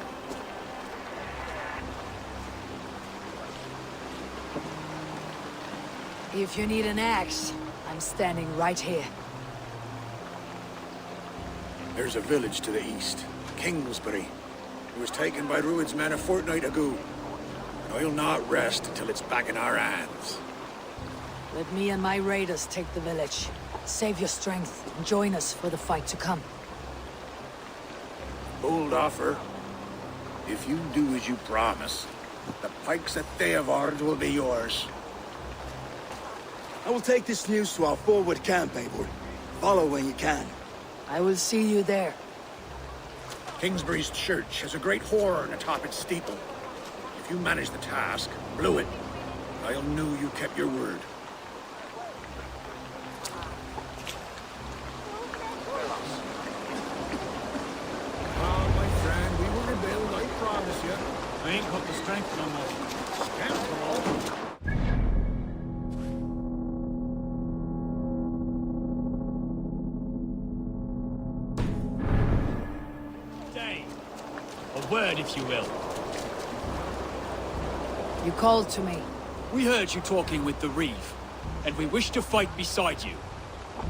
If you need an axe, I'm standing right here. There's a village to the east, Kingsbury. It was taken by Rued's men a fortnight ago. And I'll not rest until it's back in our hands. Let me and my raiders take the village. Save your strength and join us for the fight to come. Bold offer. If you do as you promise, the pikes at Theovard will be yours. I will take this news to our forward camp, Eivor. Follow when you can. I will see you there. Kingsbury's church has a great horn atop its steeple. If you manage the task, blew it, I'll know you kept your word. My friend, we will rebuild, I promise you. I ain't got the strength no more. Scoundrel. Dane, a word, if you will. You called to me. We heard you talking with the Reeve, and we wish to fight beside you.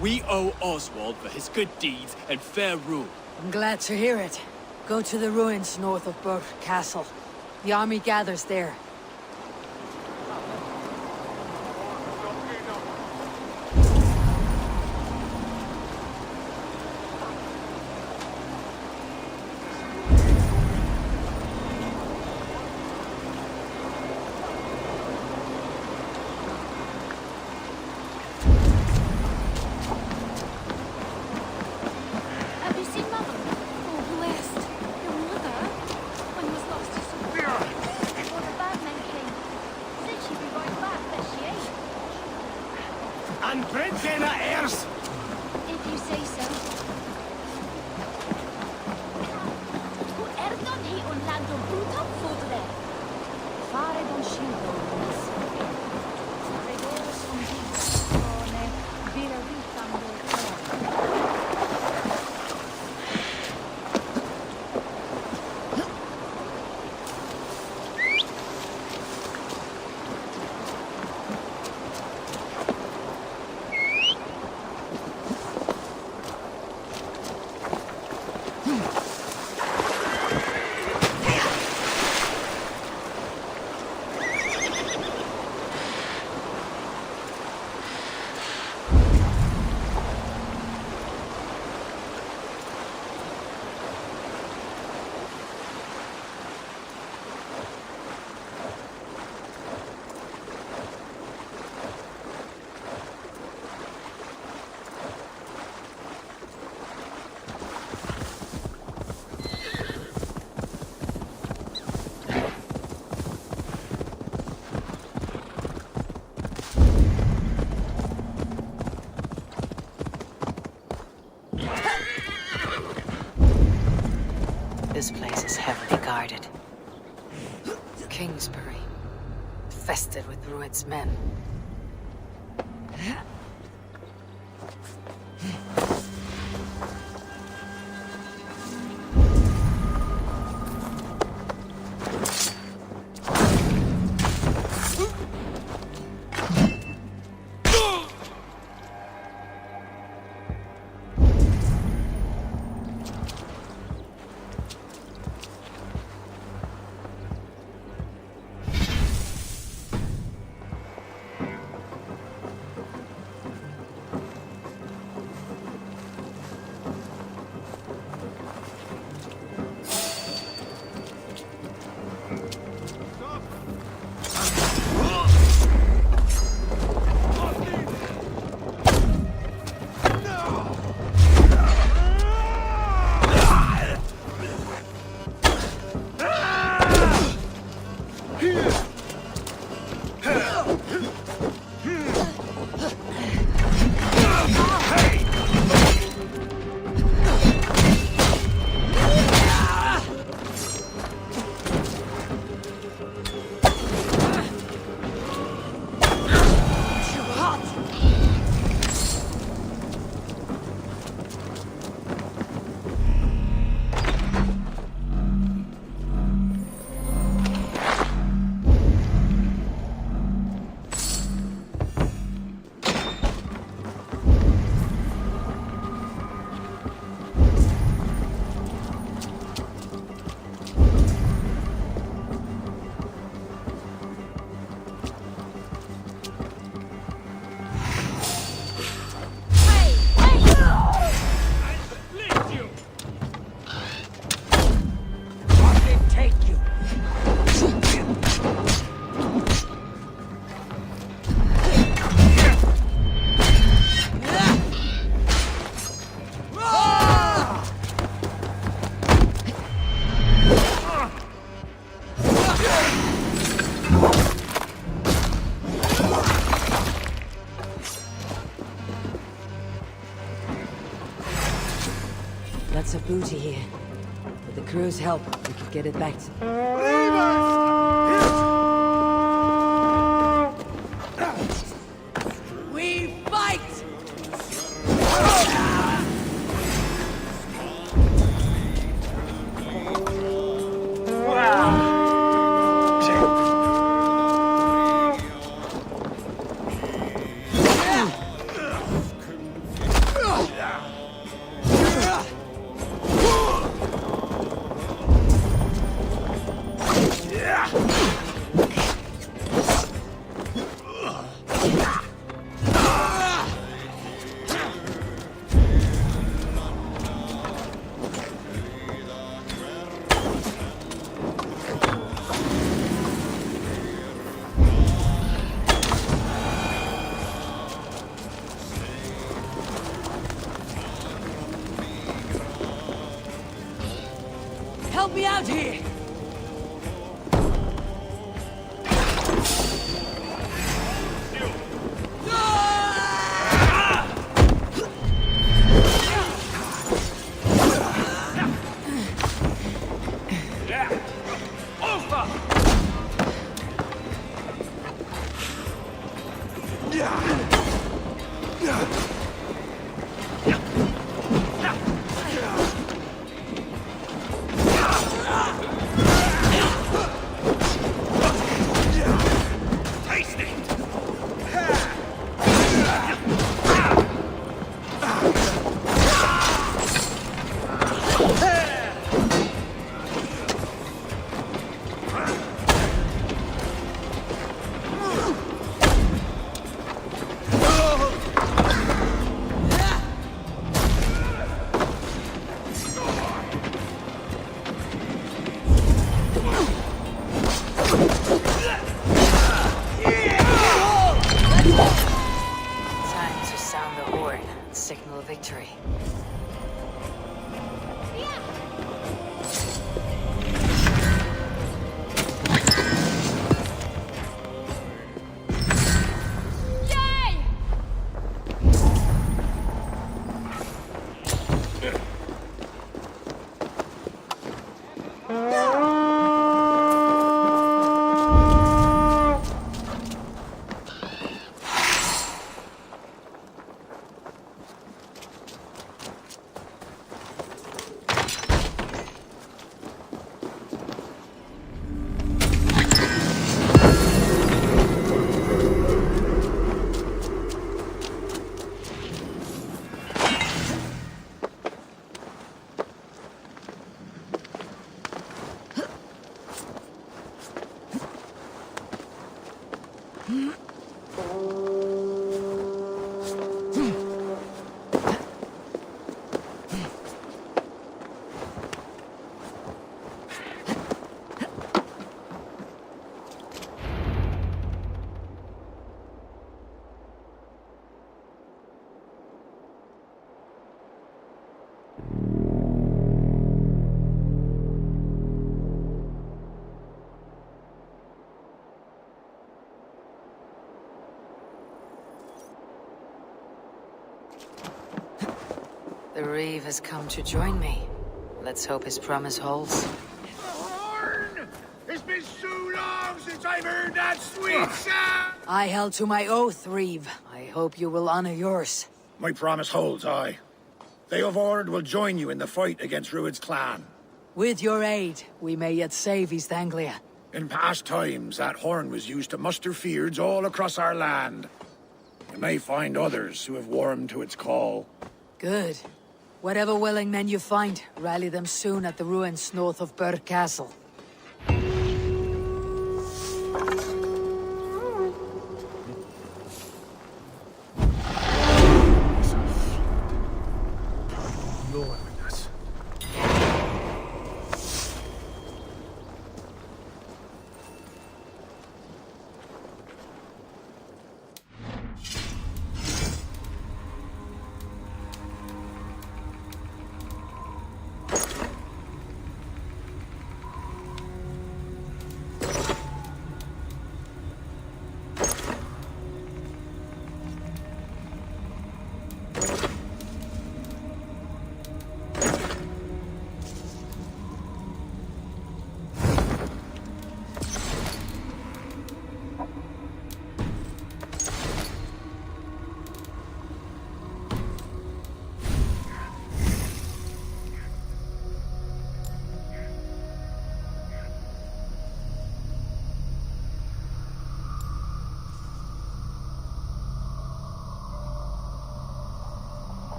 We owe Oswald for his good deeds and fair rule. I'm glad to hear it. Go to the ruins north of Burke Castle. The army gathers there. Have you seen Mother? Oh, blessed. Your mother? When he was lost, you saw her. Or the bad man this place is heavily guarded. Kingsbury, infested with Rued's men. Lots of booty here. With the crew's help, we could get it back to... We fight! Help me out here! victory. The Reeve has come to join me. Let's hope his promise holds. Horn! It's been so long since I've heard that sweet sound! I held to my oath, Reeve. I hope you will honor yours. My promise holds, aye. They of Ord will join you in the fight against Rued's clan. With your aid, we may yet save East Anglia. In past times, that horn was used to muster fyrds all across our land. We may find others who have warmed to its call. Good. Whatever willing men you find, rally them soon at the ruins north of Burg Castle.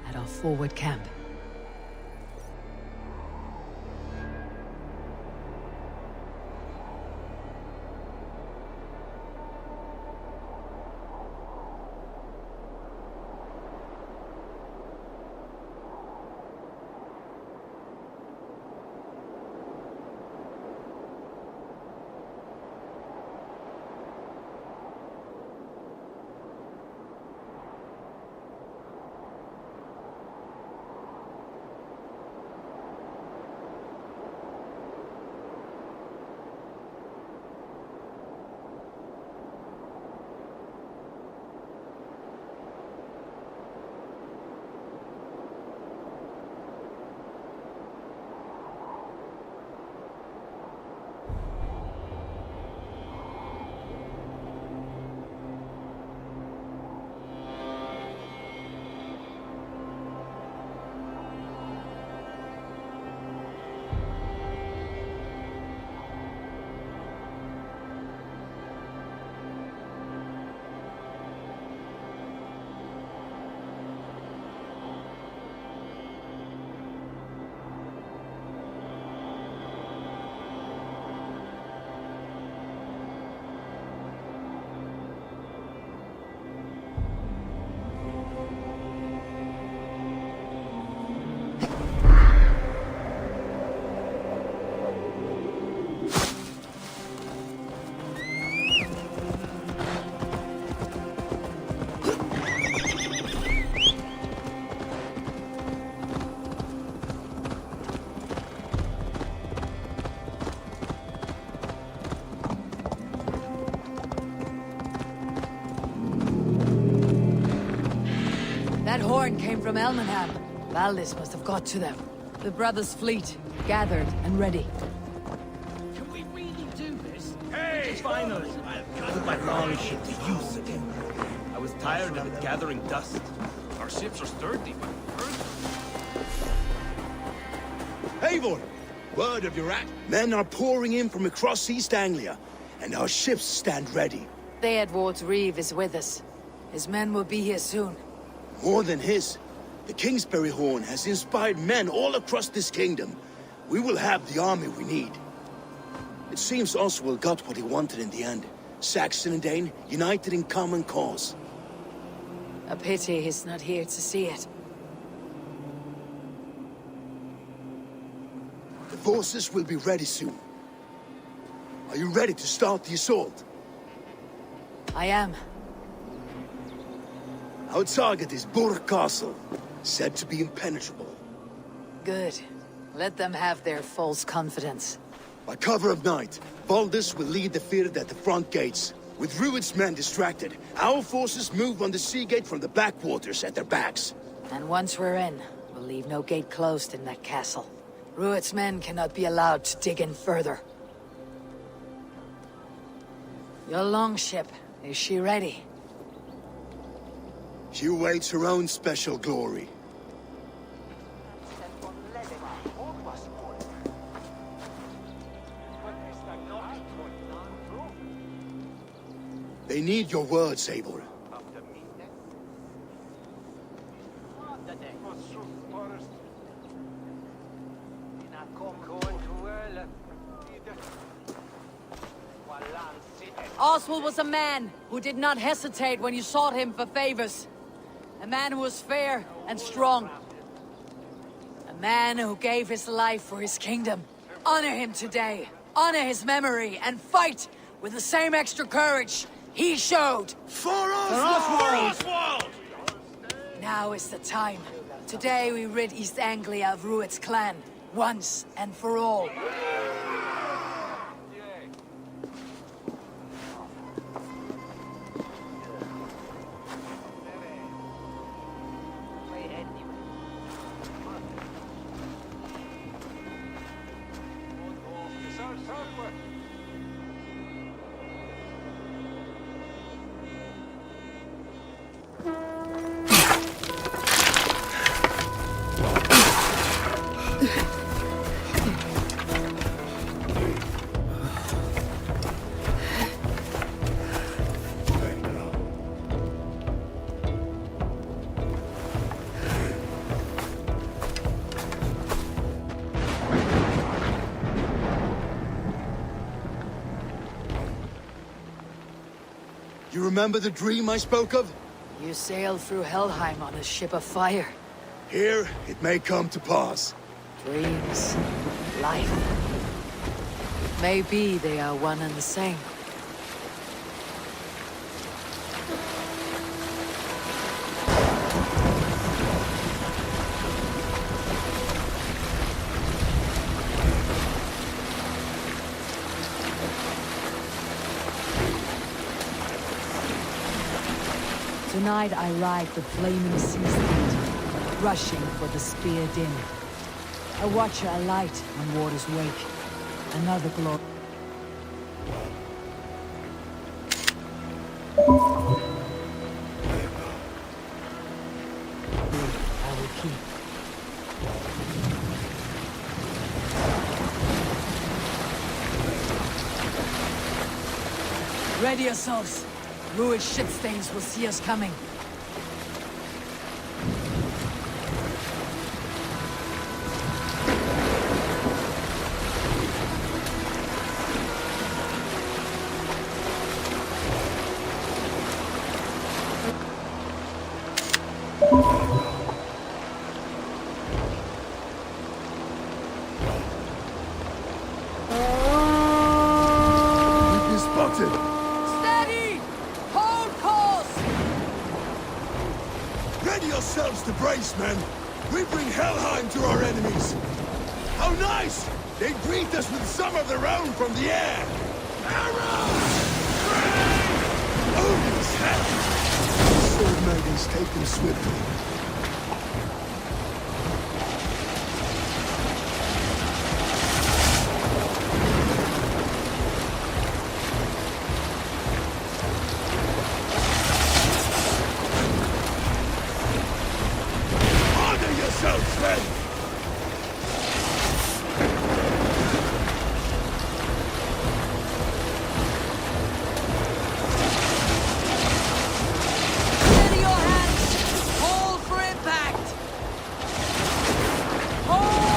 At our forward camp. That horn came from Elmenham. Valdis must have got to them. The brothers' fleet, gathered and ready. Can we really do this? Hey! Finally, I'll put my longship to use again. I was tired of it gathering dust. Our ships are sturdy, but Eivor! Word of your act. Men are pouring in from across East Anglia, and our ships stand ready. Theodward's Reeve is with us. His men will be here soon. More than his. The Kingsbury Horn has inspired men all across this kingdom. We will have the army we need. It seems Oswald got what he wanted in the end. Saxon and Dane united in common cause. A pity he's not here to see it. The forces will be ready soon. Are you ready to start the assault? I am. Our target is Burg Castle, said to be impenetrable. Good. Let them have their false confidence. By cover of night, Baldus will lead the field at the front gates. With Rued's men distracted, our forces move on the sea gate from the backwaters at their backs. And once we're in, we'll leave no gate closed in that castle. Rued's men cannot be allowed to dig in further. Your longship, is she ready? She awaits her own special glory. They need your words, Eivor. Oswald was a man who did not hesitate when you sought him for favors. A man who was fair and strong. A man who gave his life for his kingdom. Honor him today. Honor his memory and fight with the same extra courage he showed. For Oswald! Now is the time. Today we rid East Anglia of Rued's clan, once and for all. You remember the dream I spoke of? You sailed through Helheim on a ship of fire. Here, it may come to pass. Dreams, life. Maybe they are one and the same. Tonight I ride the flaming sea steed, rushing for the spear din. A watcher alight on water's wake. Another glory. I will keep. Ready yourselves. Rued shit stains will see us coming. We've been spotted. Steady! Hold course! Ready yourselves to brace, men. We bring Helheim to our enemies. How nice! They greet us with some of their own from the air. Arrows! Odin's head! The sword maidens take them swiftly. horsemen! Steady your hands! Hold for impact! Hold!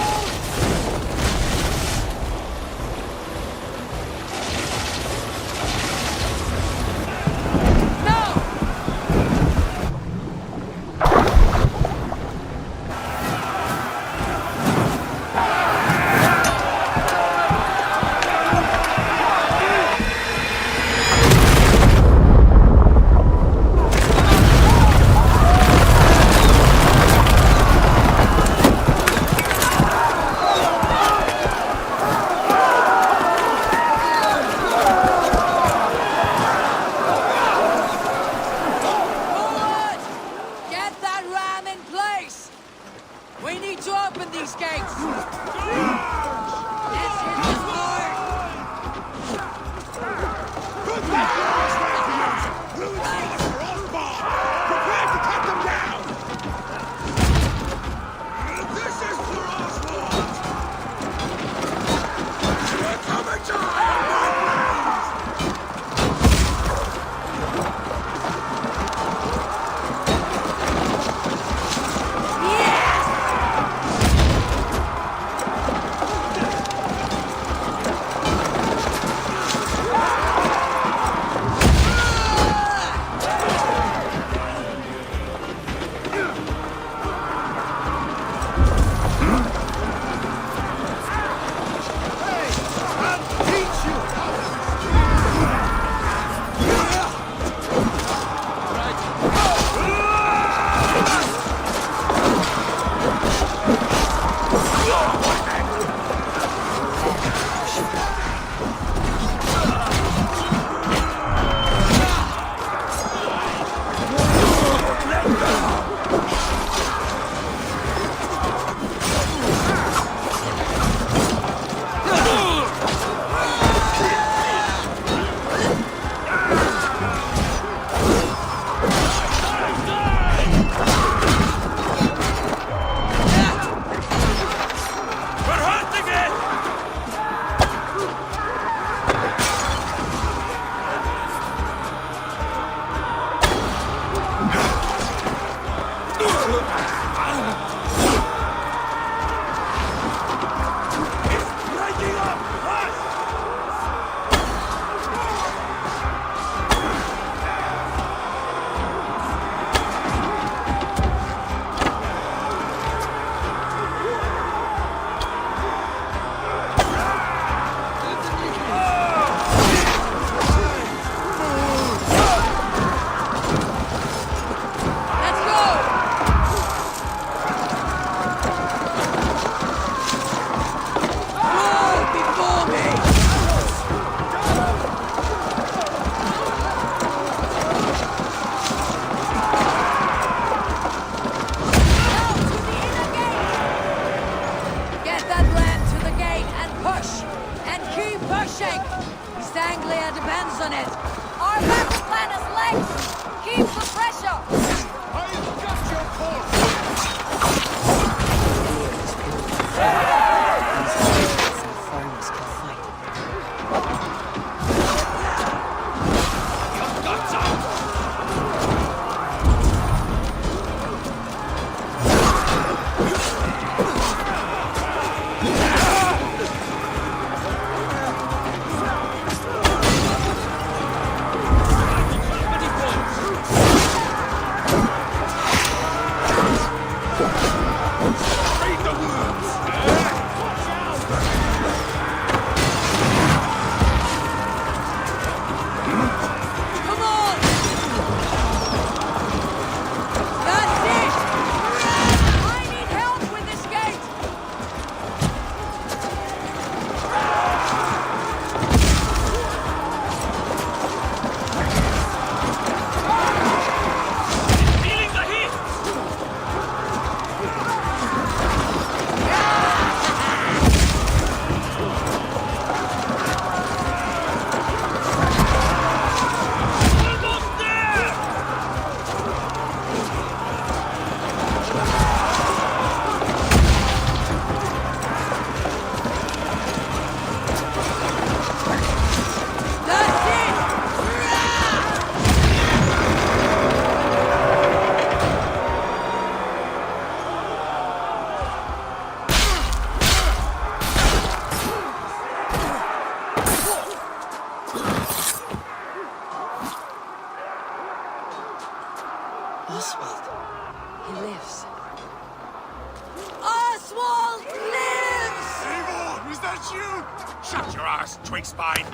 was you! Shut your arse, twig spine!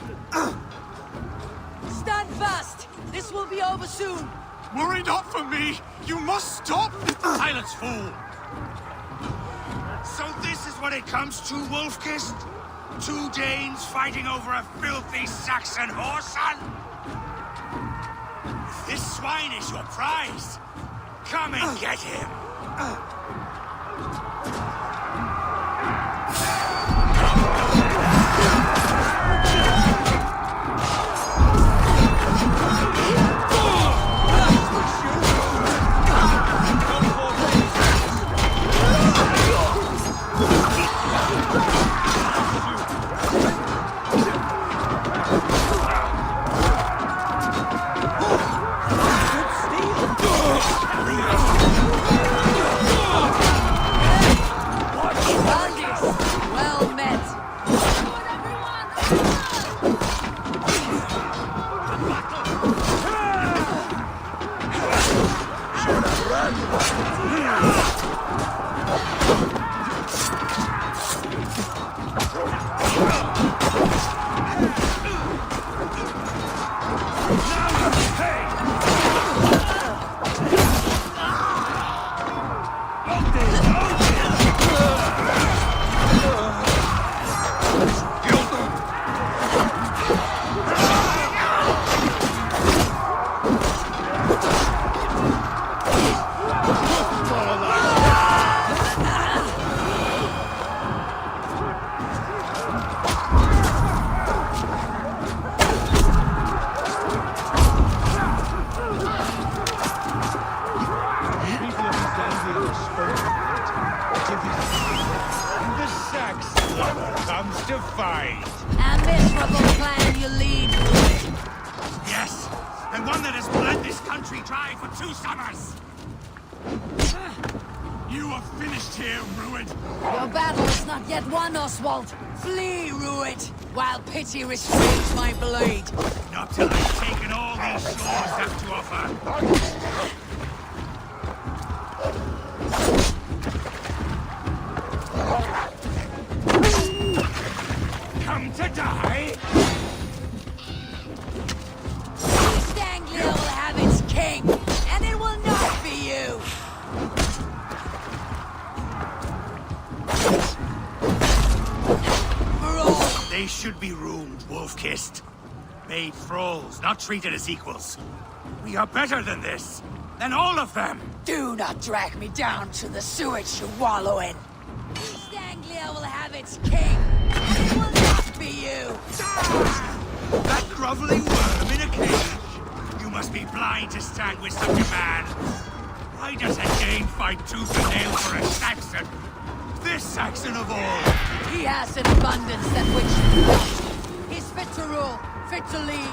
Stand fast! This will be over soon! Worry not for me! You must stop! Silence, fool! So this is what it comes to, Wolfkist? 2 Danes fighting over a filthy Saxon whoreson? This swine is your prize! Come and get him! Well met! The Saxon lover comes to fight. A miserable clan you lead. Yes, and one that has bled this country dry for 2 summers. You are finished here, Rued. Your battle is not yet won, Oswald. Flee, Rued, while pity restrains my blade. Not till I've taken all these shores have to offer. Come to die? East Anglia will have its king, and it will not be you. For all They should be roomed, Wolf-kissed. Made thralls, not treated as equals. We are better than this. Than all of them. do not drag me down to the sewage you wallow in. East Anglia will have its king, and it will not be you. That groveling worm in a cage. You must be blind to stand with such a man. Why does a Dane fight tooth and nail for a Saxon? This Saxon of all. He has an abundance that which you want. He's fit to rule, fit to lead.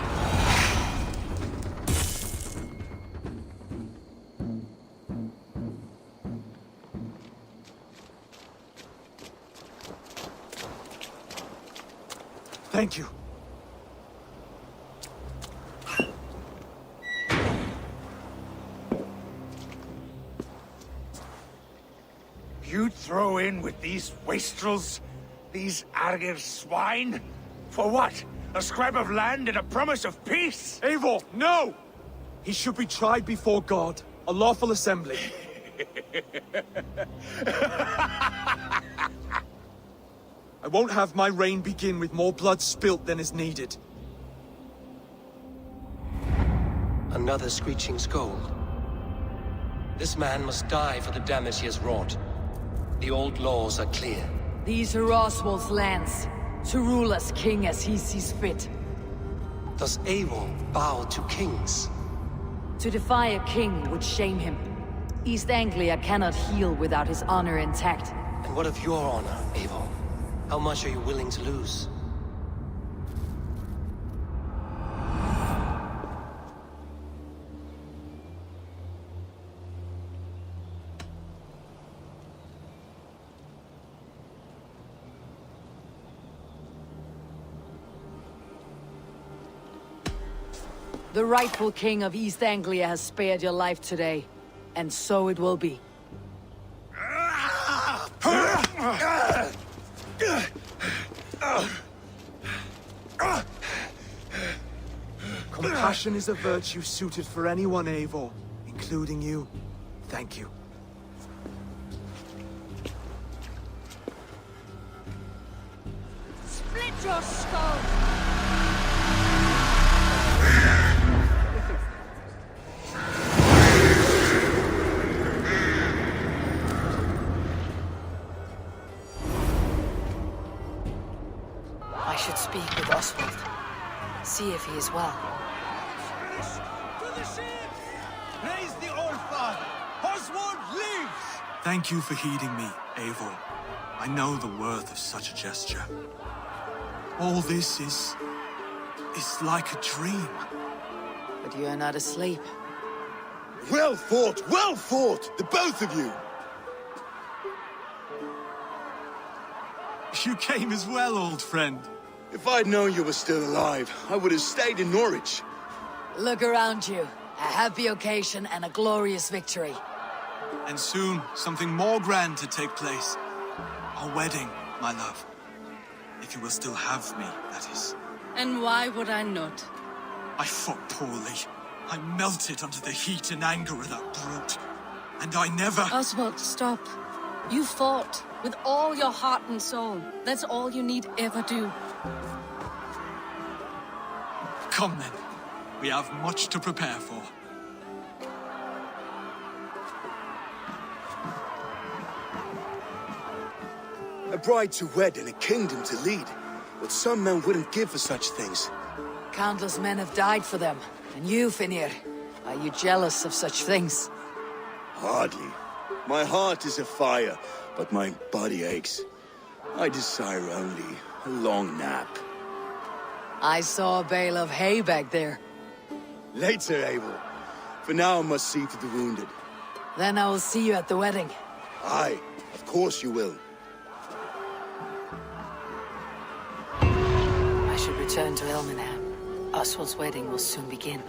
Thank you. You'd throw in with these wastrels? These Argir swine? For what? A scrap of land and a promise of peace? Eivor, no! He should be tried before God, a lawful assembly. I won't have my reign begin with more blood spilt than is needed. Another screeching scold. This man must die for the damage he has wrought. The old laws are clear. These are Oswald's lands, to rule as king as he sees fit. Does Eivor bow to kings? To defy a king would shame him. East Anglia cannot heal without his honor intact. And what of your honor, Eivor? How much are you willing to lose? The rightful king of East Anglia has spared your life today, and so it will be. Compassion is a virtue suited for anyone, Eivor, including you. Thank you. Split your skull! I should speak with Oswald. See if he is well. To the ships! Praise the Old Father! Oswald lives! Thank you for heeding me, Eivor. I know the worth of such a gesture. All this is like a dream. But you are not asleep. Well fought, the both of you! You came as well, old friend. If I'd known you were still alive, I would have stayed in Norwich. Look around you. A happy occasion and a glorious victory. And soon, something more grand to take place. Our wedding, my love. If you will still have me, that is. And why would I not? I fought poorly. I melted under the heat and anger of that brute. And I never... Oswald, stop. You fought with all your heart and soul. That's all you need ever do. Come then. We have much to prepare for. A bride to wed and a kingdom to lead. What some men wouldn't give for such things. Countless men have died for them. And you, Finnir, are you jealous of such things? Hardly. My heart is afire, but my body aches. I desire only a long nap. I saw a bale of hay back there. Later, Eivor. For now, I must see to the wounded. Then I will see you at the wedding. Aye, of course you will. I should return to Elmenham. Oswald's wedding will soon begin.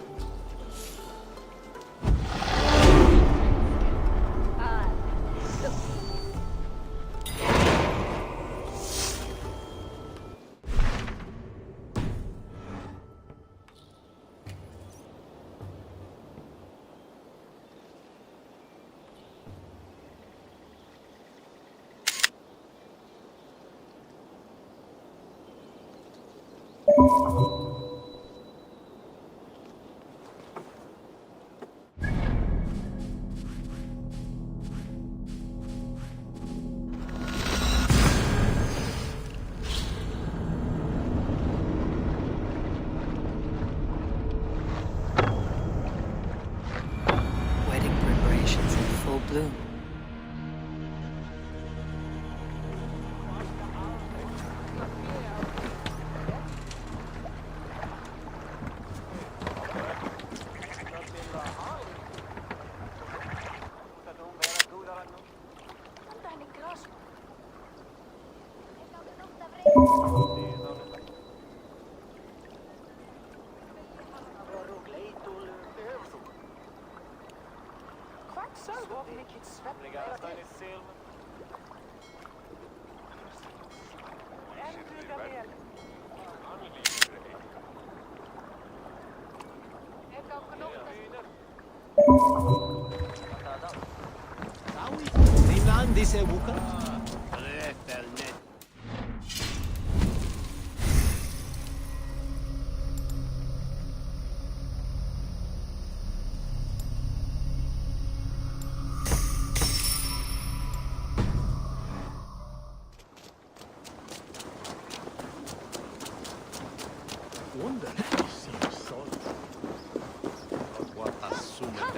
Wedding preparations in full bloom.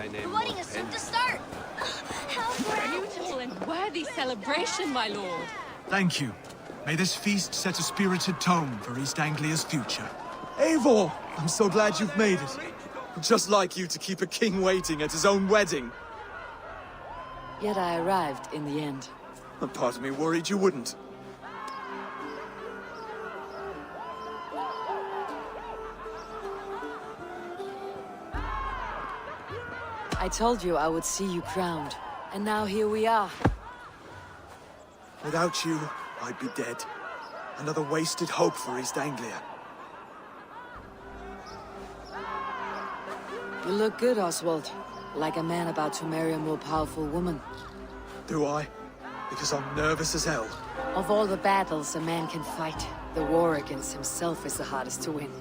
The wedding is soon to start! Beautiful and worthy celebration, my lord. Thank you. May this feast set a spirited tone for East Anglia's future. Eivor! I'm so glad you've made it. Just like you to keep a king waiting at his own wedding. Yet I arrived in the end. A part of me worried you wouldn't. I told you I would see you crowned, and now here we are. Without you, I'd be dead. Another wasted hope for East Anglia. You look good, Oswald. Like a man about to marry a more powerful woman. Do I? Because I'm nervous as hell. Of all the battles a man can fight, the war against himself is the hardest to win.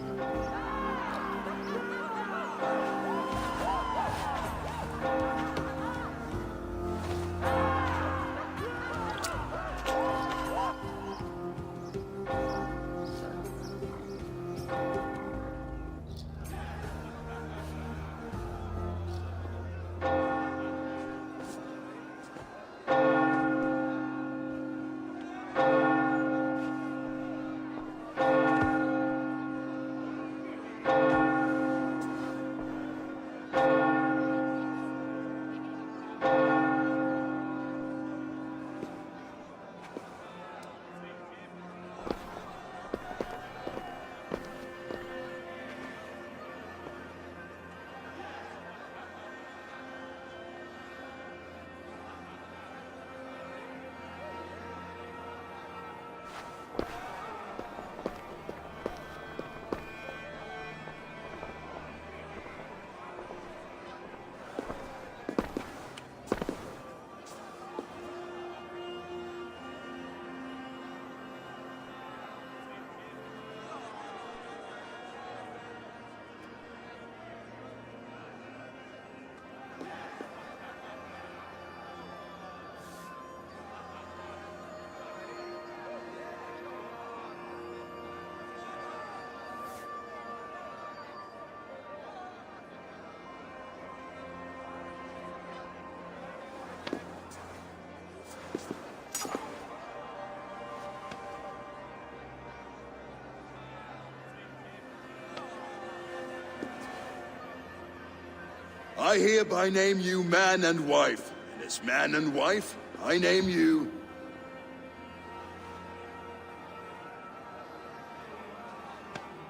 I hereby name you man and wife. And as man and wife, I name you...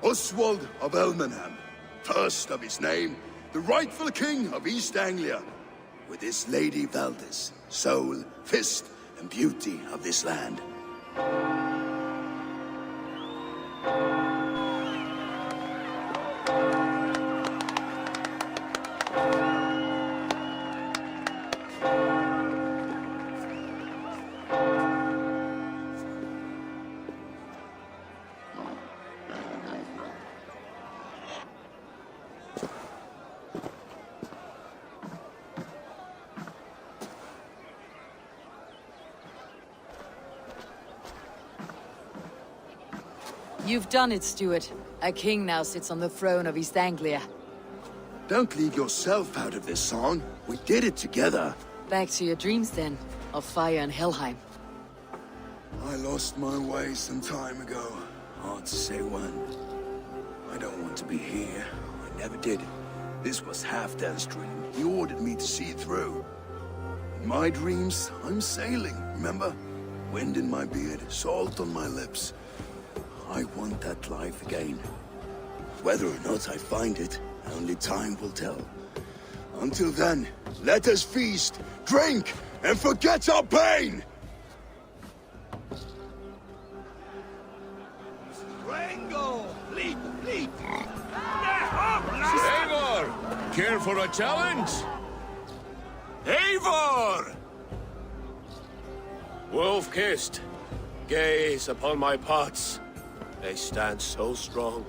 Oswald of Elmenham, first of his name, the rightful king of East Anglia, with his lady Valdis, soul, fist, and beauty of this land. You've done it, Stuart. A king now sits on the throne of East Anglia. Don't leave yourself out of this song. We did it together. Back to your dreams, then, of fire and Helheim. I lost my way some time ago. Hard to say when. I don't want to be here. I never did. This was Halfdan's dream. He ordered me to see it through. In my dreams, I'm sailing, remember? Wind in my beard, salt on my lips. I want that life again. Whether or not I find it, only time will tell. Until then, let us feast, drink, and forget our pain! Rango! Leap, leap! Eivor! Care for a challenge? Eivor! Wolf-kissed, gaze upon my pots. They stand so strong.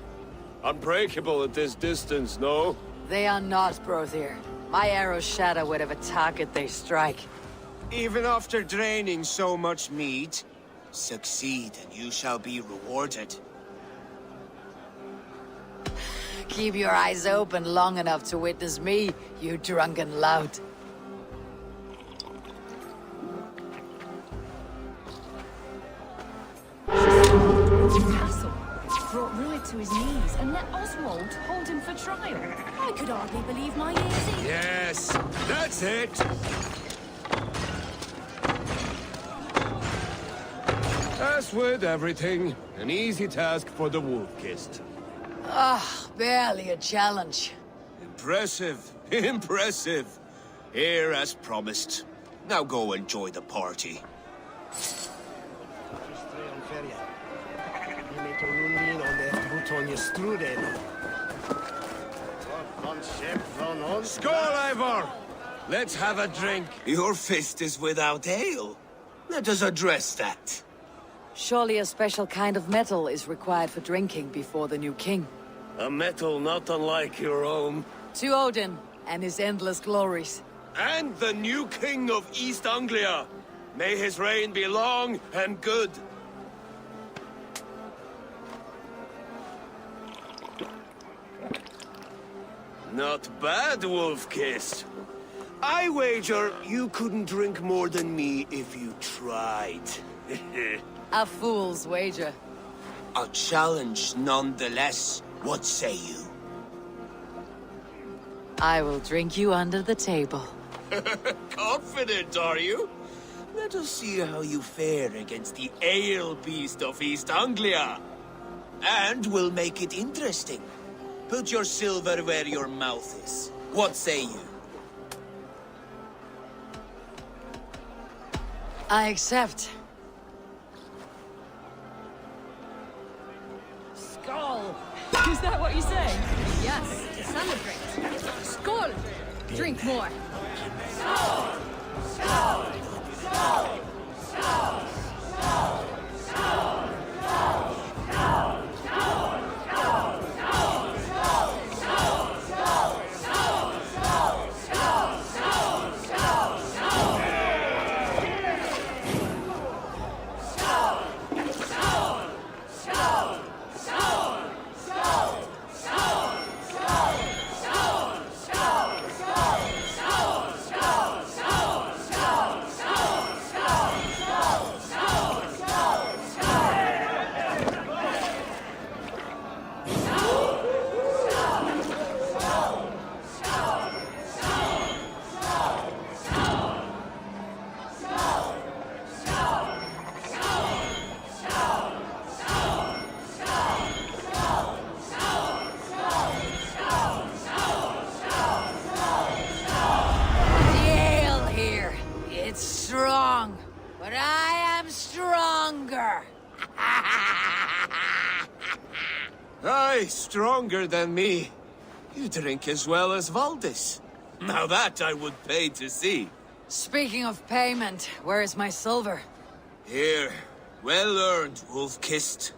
Unbreakable at this distance, no? They are not, Brother. My arrows shatter whatever target they strike. Even after draining so much mead, succeed and you shall be rewarded. Keep your eyes open long enough to witness me, you drunken lout. Castle brought Rued to his knees and let Oswald hold him for trial. I could hardly believe my ears. Yes, that's it! As with everything, an easy task for the wolf-kissed. Ah, barely a challenge. Impressive, impressive. Here as promised. Now go enjoy the party. Skål, Eivor! Let's have a drink. Your fist is without ale. Let us address that. Surely a special kind of metal is required for drinking before the new king. A metal not unlike your own. To Odin and his endless glories. And the new king of East Anglia. May his reign be long and good. Not bad, Wolf-Kiss. I wager you couldn't drink more than me if you tried. A fool's wager. A challenge nonetheless. What say you? I will drink you under the table. Confident, are you? Let us see how you fare against the ale beast of East Anglia. And we'll make it interesting. Put your silver where your mouth is. What say you? I accept. Skull! Is that what you say? Yes, to celebrate. Skull! Drink more. Skull! Skull! Skull! Skull! Skull! Skull! Aye, stronger than me. You drink as well as Valdis. Now that I would pay to see. Speaking of payment, where is my silver? Here. Well earned, Wolf-Kissed.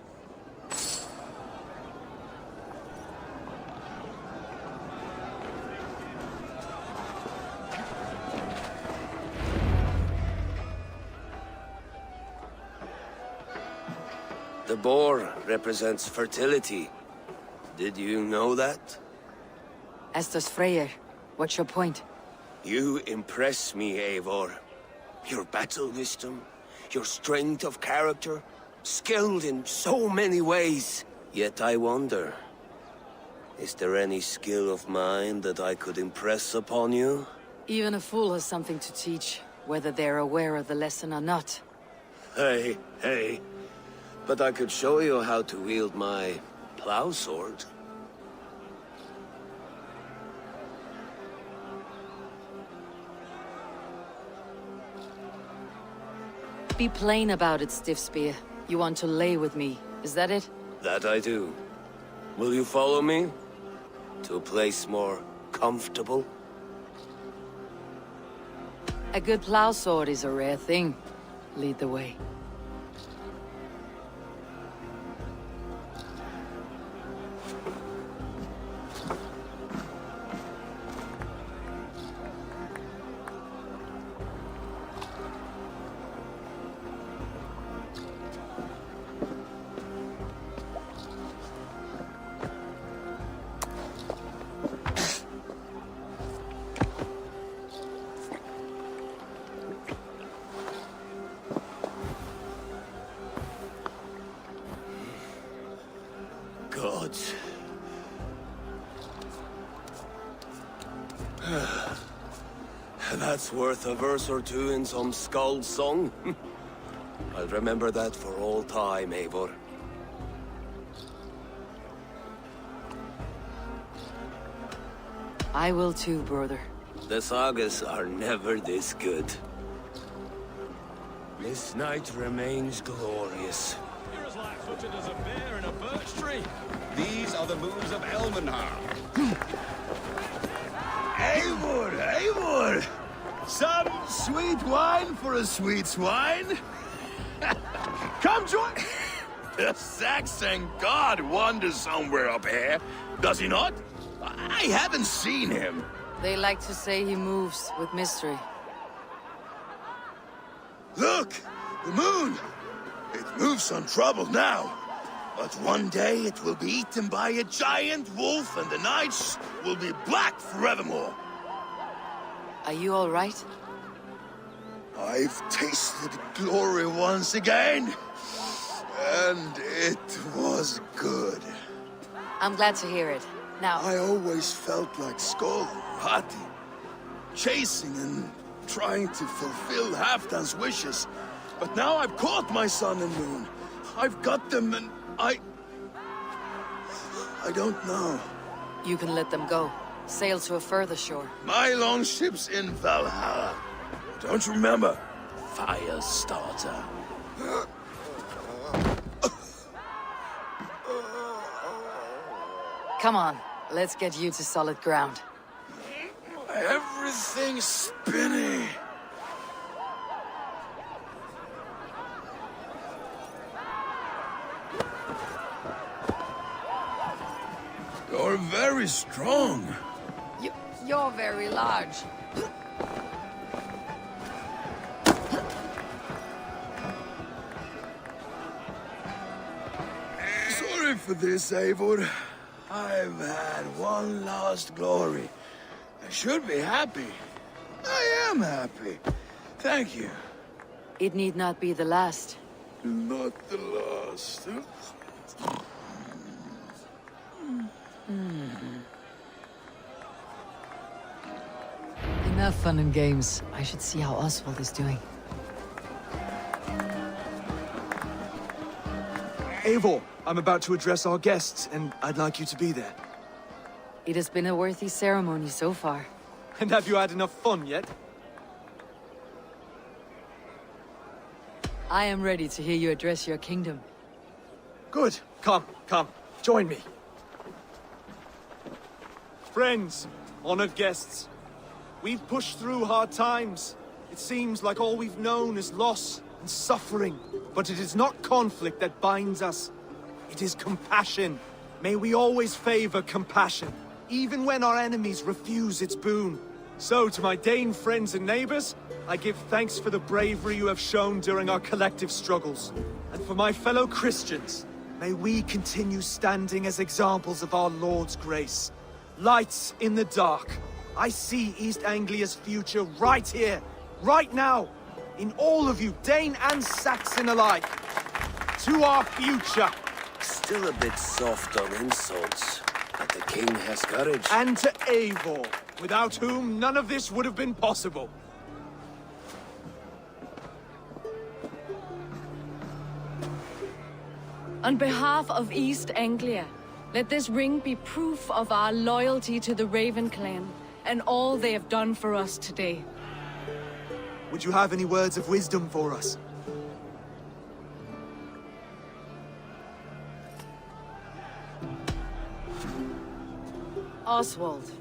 The boar represents fertility. Did you know that? As does Freyr. What's your point? You impress me, Eivor. Your battle wisdom, your strength of character, skilled in so many ways. Yet I wonder, is there any skill of mine that I could impress upon you? Even a fool has something to teach, whether they're aware of the lesson or not. Hey. But I could show you how to wield my plow sword. Be plain about it, Stiff Spear. You want to lay with me, is that it? That I do. Will you follow me? To a place more comfortable? A good plow sword is a rare thing. Lead the way. Gods. That's worth a verse or two in some skull song. I'll remember that for all time, Eivor. I will too, brother. The sagas are never this good. This night remains glorious. flat-footed as a bear in a birch tree. These are the moves of Elmenham. Eivor, Eivor! Some sweet wine for a sweet swine? Come join... The Saxon god wanders somewhere up here, does he not? I haven't seen him. They like to say he moves with mystery. Look! The moon! It moves untroubled now. But one day it will be eaten by a giant wolf and the nights will be black forevermore. Are you all right? I've tasted glory once again. And it was good. I'm glad to hear it. Now... I always felt like Skoll, Hati, chasing and trying to fulfill Halfdan's wishes. But now I've caught my sun and moon. I've got them and I don't know. You can let them go. Sail to a further shore. My longship's in Valhalla. Don't you remember? Firestarter. Come on, let's get you to solid ground. Everything's spinning. You're very strong. You're very large. Sorry for this, Eivor. I've had one last glory. I should be happy. I am happy. Thank you. It need not be the last. Not the last. Enough fun and games. I should see how Oswald is doing. Eivor, I'm about to address our guests, and I'd like you to be there. It has been a worthy ceremony so far. And have you had enough fun yet? I am ready to hear you address your kingdom. Good. Come, join me. Friends, honored guests, we've pushed through hard times. It seems like all we've known is loss and suffering. But it is not conflict that binds us. It is compassion. May we always favor compassion, even when our enemies refuse its boon. So, to my Dane friends and neighbors, I give thanks for the bravery you have shown during our collective struggles. And for my fellow Christians, may we continue standing as examples of our Lord's grace. Lights in the dark. I see East Anglia's future right here, right now, in all of you, Dane and Saxon alike. To our future. Still a bit soft on insults, but the king has courage. And to Eivor, without whom none of this would have been possible. On behalf of East Anglia, let this ring be proof of our loyalty to the Raven clan and all they have done for us today. Would you have any words of wisdom for us? Oswald,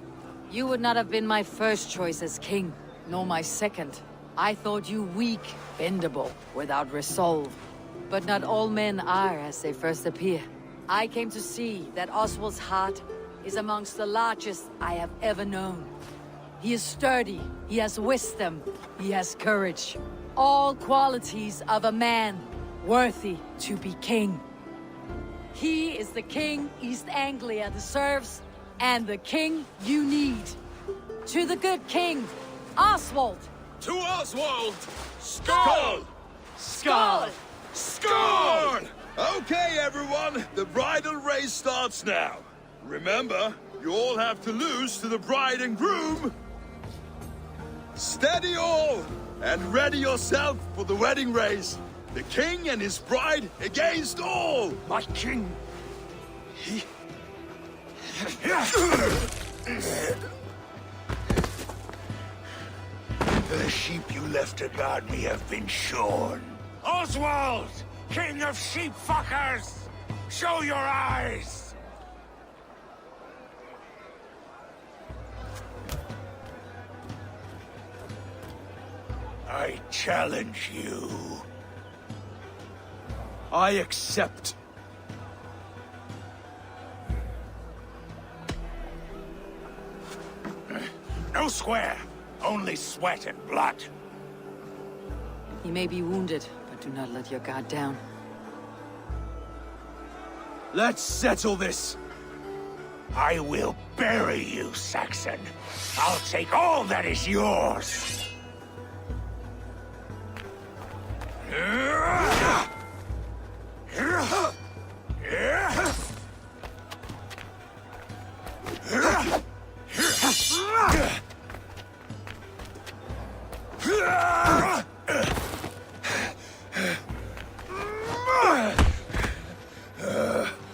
you would not have been my first choice as king, nor my second. I thought you weak, bendable, without resolve. But not all men are as they first appear. I came to see that Oswald's heart is amongst the largest I have ever known. He is sturdy, he has wisdom, he has courage. All qualities of a man worthy to be king. He is the king East Anglia deserves, and the king you need. To the good king, Oswald! To Oswald! Skull! Skull! Skull! Okay, everyone, the bridal race starts now. Remember, you all have to lose to the bride and groom. Steady all, and ready yourself for the wedding race. The king and his bride against all. My king. The sheep you left to guard me have been shorn. Oswald! King of sheep fuckers! Show your eyes! I challenge you. I accept. No square, only sweat and blood. He may be wounded, but do not let your guard down. Let's settle this. I will bury you, Saxon. I'll take all that is yours.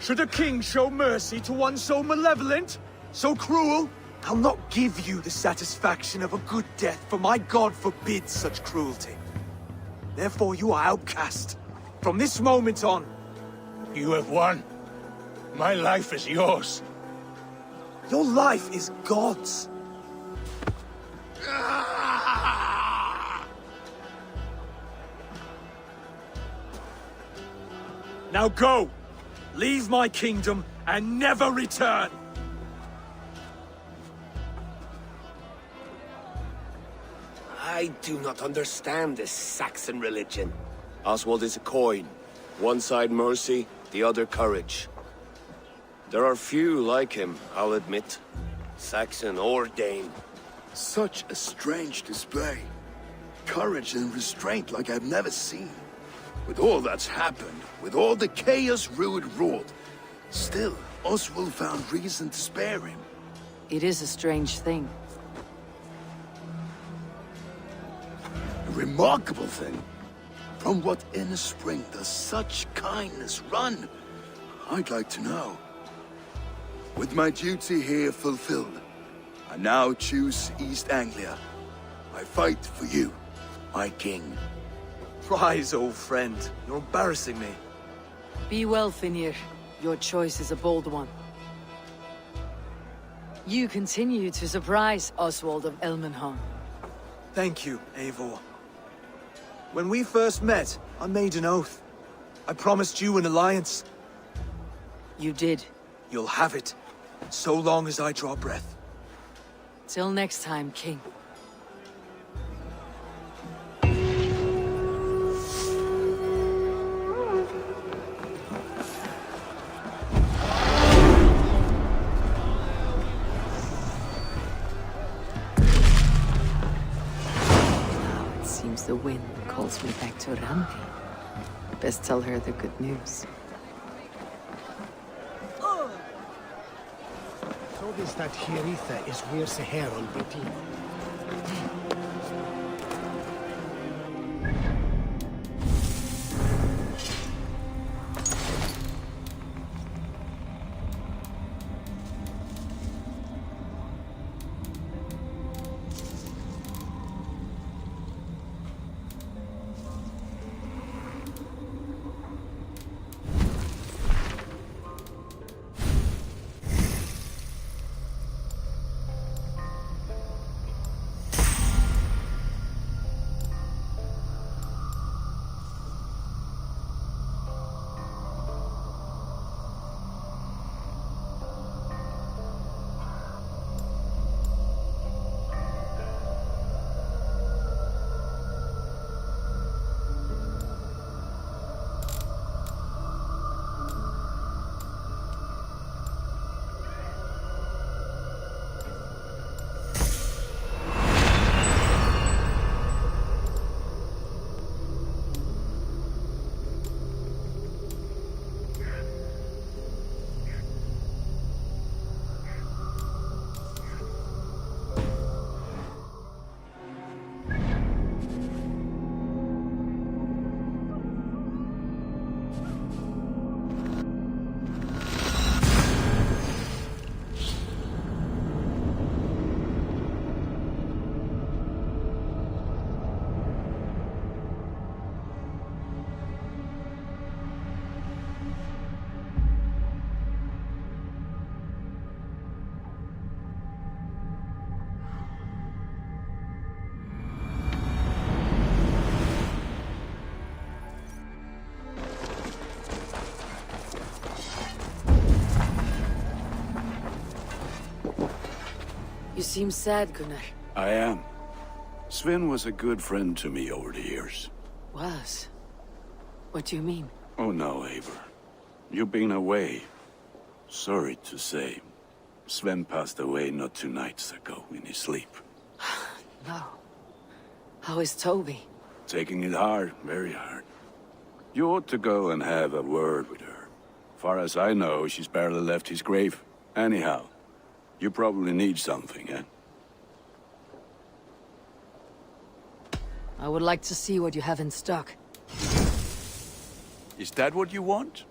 Should a king show mercy to one so malevolent? So cruel? I'll not give you the satisfaction of a good death, for my god forbids such cruelty. Therefore you are outcast. From this moment on. You have won. My life is yours. Your life is God's. Now go! Leave my kingdom and never return! I do not understand this Saxon religion. Oswald is a coin. One side mercy, the other courage. There are few like him, I'll admit. Saxon or Dane. Such a strange display. Courage and restraint like I've never seen. With all that's happened, with all the chaos Rued wrought, still, Oswald found reason to spare him. It is a strange thing. A remarkable thing. From what inner spring does such kindness run? I'd like to know. With my duty here fulfilled, I now choose East Anglia. I fight for you, my king. Rise, old friend. You're embarrassing me. Be well, Finir. Your choice is a bold one. You continue to surprise Oswald of Elmenhorn. Thank you, Eivor. When we first met, I made an oath. I promised you an alliance. You did. You'll have it, so long as I draw breath. Till next time, King. The wind calls me back to Randi. Best tell her the good news. So this that Hiritha is where's the herald between. seem sad, Gunnar. I am. Sven was a good friend to me over the years. Was? What do you mean? Oh no, Eivor. You've been away. Sorry to say. Sven passed away not 2 nights ago in his sleep. No. How is Toby? Taking it hard, very hard. You ought to go and have a word with her. Far as I know, she's barely left his grave. Anyhow, you probably need something, eh? I would like to see what you have in stock. Is that what you want?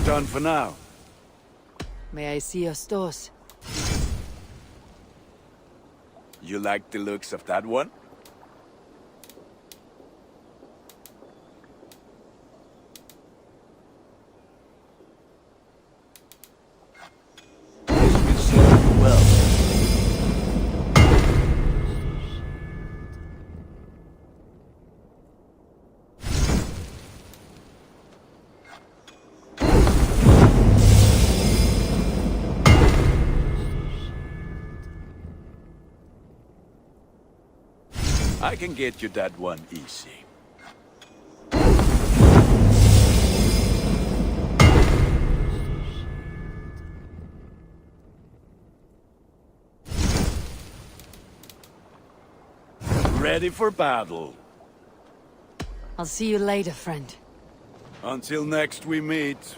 Done for now. May I see your stores? You like the looks of that one? This will serve you well. I can get you that one easy. Ready for battle. I'll see you later, friend. Until next we meet.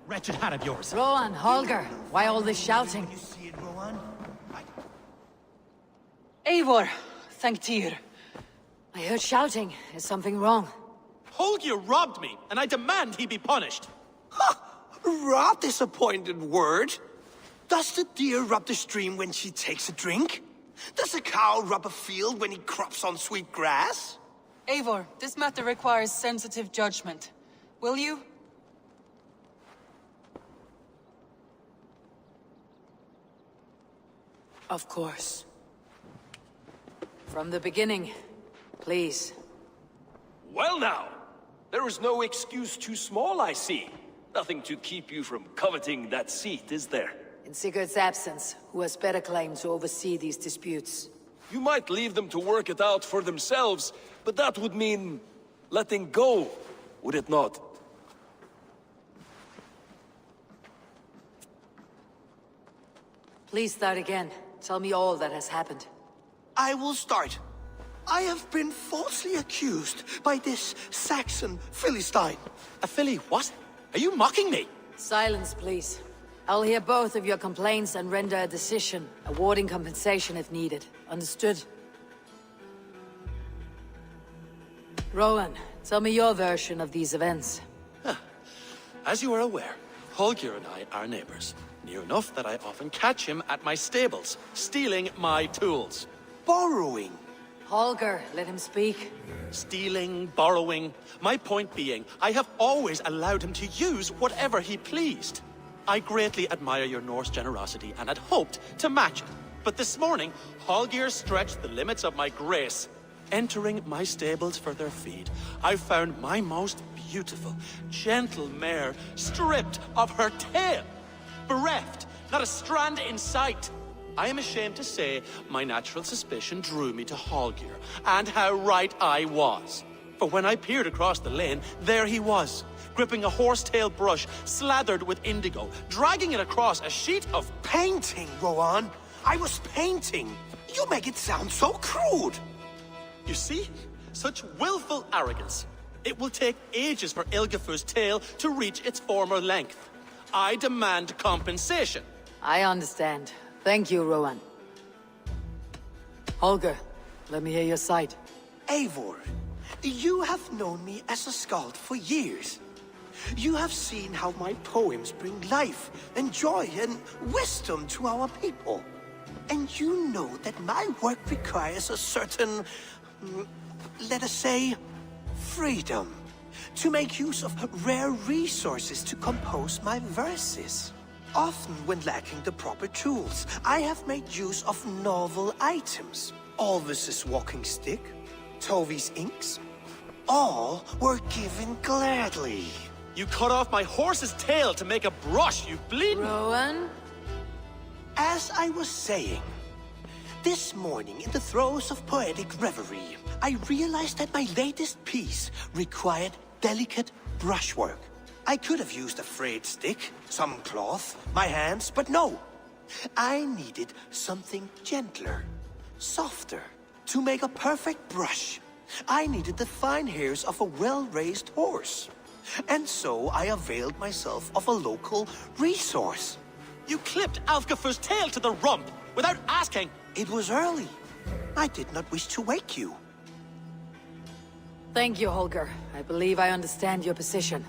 wretched hat of yours. Rowan, Holger, why all this shouting? You see it, Rowan? Eivor, thank Tyr. I heard shouting. Is something wrong? Holger robbed me, and I demand he be punished. Rot disappointed word. Does the deer rub the stream when she takes a drink? Does a cow rub a field when he crops on sweet grass? Eivor, this matter requires sensitive judgment. Will you? Of course. From the beginning, please. Well now, there is no excuse too small, I see. Nothing to keep you from coveting that seat, is there? In Sigurd's absence, who has better claim to oversee these disputes? You might leave them to work it out for themselves, but that would mean letting go, would it not? Please start again. Tell me all that has happened. I will start. I have been falsely accused by this Saxon Philistine. A Philly what? Are you mocking me? Silence, please. I'll hear both of your complaints and render a decision, awarding compensation if needed. Understood? Rowan, tell me your version of these events. As you are aware, Holger and I are neighbors. Near enough that I often catch him at my stables, stealing my tools. Borrowing. Holger, let him speak. Stealing, borrowing. My point being, I have always allowed him to use whatever he pleased. I greatly admire your Norse generosity and had hoped to match it. But this morning, Holger stretched the limits of my grace. Entering my stables for their feed, I found my most beautiful, gentle mare stripped of her tail. Bereft, not a strand in sight. I am ashamed to say my natural suspicion drew me to Holger, and how right I was. For when I peered across the lane, there he was, gripping a horsetail brush slathered with indigo, dragging it across a sheet of painting, Rowan. I was painting. You make it sound so crude. You see? Such willful arrogance. It will take ages for Ilgafur's tail to reach its former length. I demand compensation. I understand. Thank you, Rowan. Holger, let me hear your side. Eivor, you have known me as a skald for years. You have seen how my poems bring life and joy and wisdom to our people. And you know that my work requires a certain, let us say, freedom to make use of rare resources to compose my verses. Often when lacking the proper tools, I have made use of novel items. Alvis's walking stick, Tovi's inks, all were given gladly. You cut off my horse's tail to make a brush, you bleeding... Rowan? As I was saying, this morning in the throes of poetic reverie, I realized that my latest piece required delicate brushwork. I could have used a frayed stick, some cloth, my hands, but no. I needed something gentler, softer. To make a perfect brush, I needed the fine hairs of a well-raised horse. And so I availed myself of a local resource. You clipped Alfgafur's tail to the rump, without asking. It was early. I did not wish to wake you. Thank you, Holger. I believe I understand your position.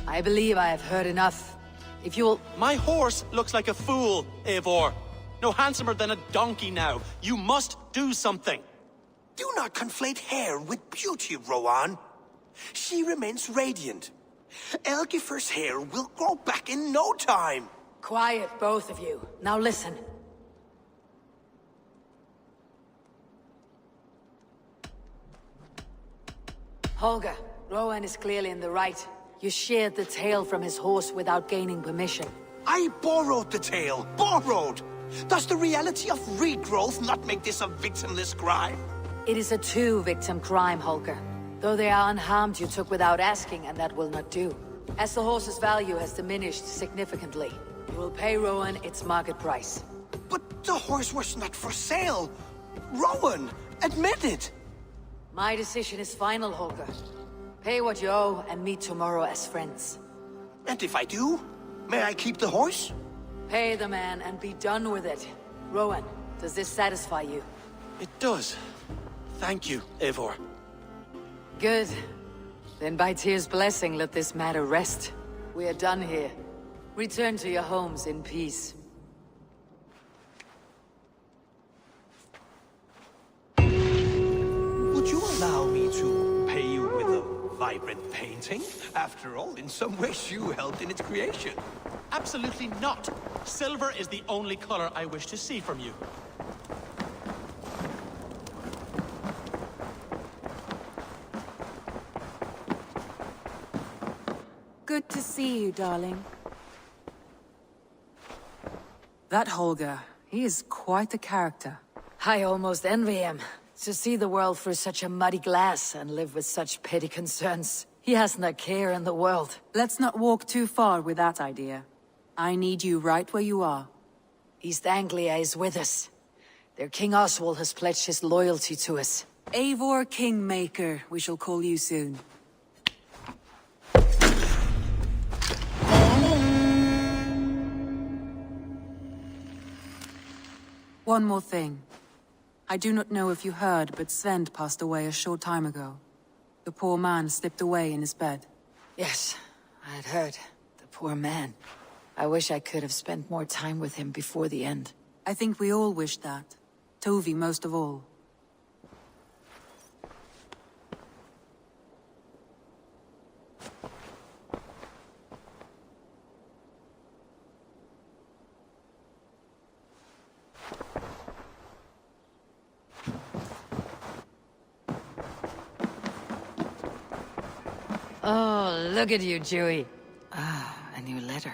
I believe I have heard enough. If you'll... My horse looks like a fool, Eivor. No handsomer than a donkey now. You must do something. Do not conflate hair with beauty, Rowan. She remains radiant. Elgifur's hair will grow back in no time. Quiet, both of you. Now listen. Holger, Rowan is clearly in the right. You sheared the tail from his horse without gaining permission. I borrowed the tail. Borrowed! Does the reality of regrowth not make this a victimless crime? It is a two-victim crime, Holger. Though they are unharmed, you took without asking, and that will not do. As the horse's value has diminished significantly, you will pay Rowan its market price. But the horse was not for sale. Rowan, admit it. My decision is final, Holger. Pay what you owe and meet tomorrow as friends. And if I do, may I keep the horse? Pay the man and be done with it. Rowan, does this satisfy you? It does. Thank you, Eivor. Good. Then by Tyr's blessing, let this matter rest. We are done here. Return to your homes in peace. Would you allow me to pay you with a vibrant painting? After all, in some ways you helped in its creation. Absolutely not. Silver is the only color I wish to see from you. Good to see you, darling. That Holger, he is quite a character. I almost envy him. To see the world through such a muddy glass and live with such petty concerns. He hasn't a care in the world. Let's not walk too far with that idea. I need you right where you are. East Anglia is with us. Their King Oswald has pledged his loyalty to us. Eivor Kingmaker, we shall call you soon. One more thing. I do not know if you heard, but Svend passed away a short time ago. The poor man slipped away in his bed. Yes, I had heard. The poor man. I wish I could have spent more time with him before the end. I think we all wish that. Tovi most of all. Oh, look at you, Dewey. Ah, a new letter.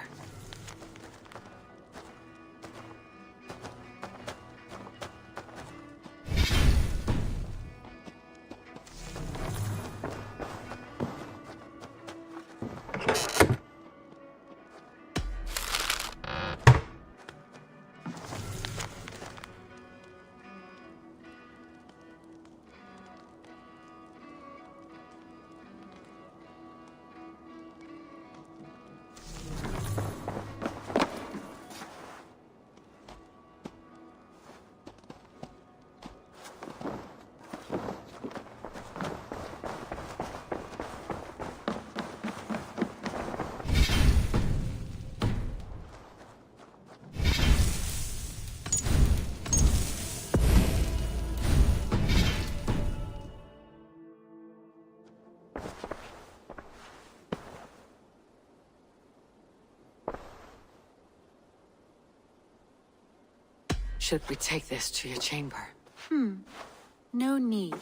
Should we take this to your chamber? No need.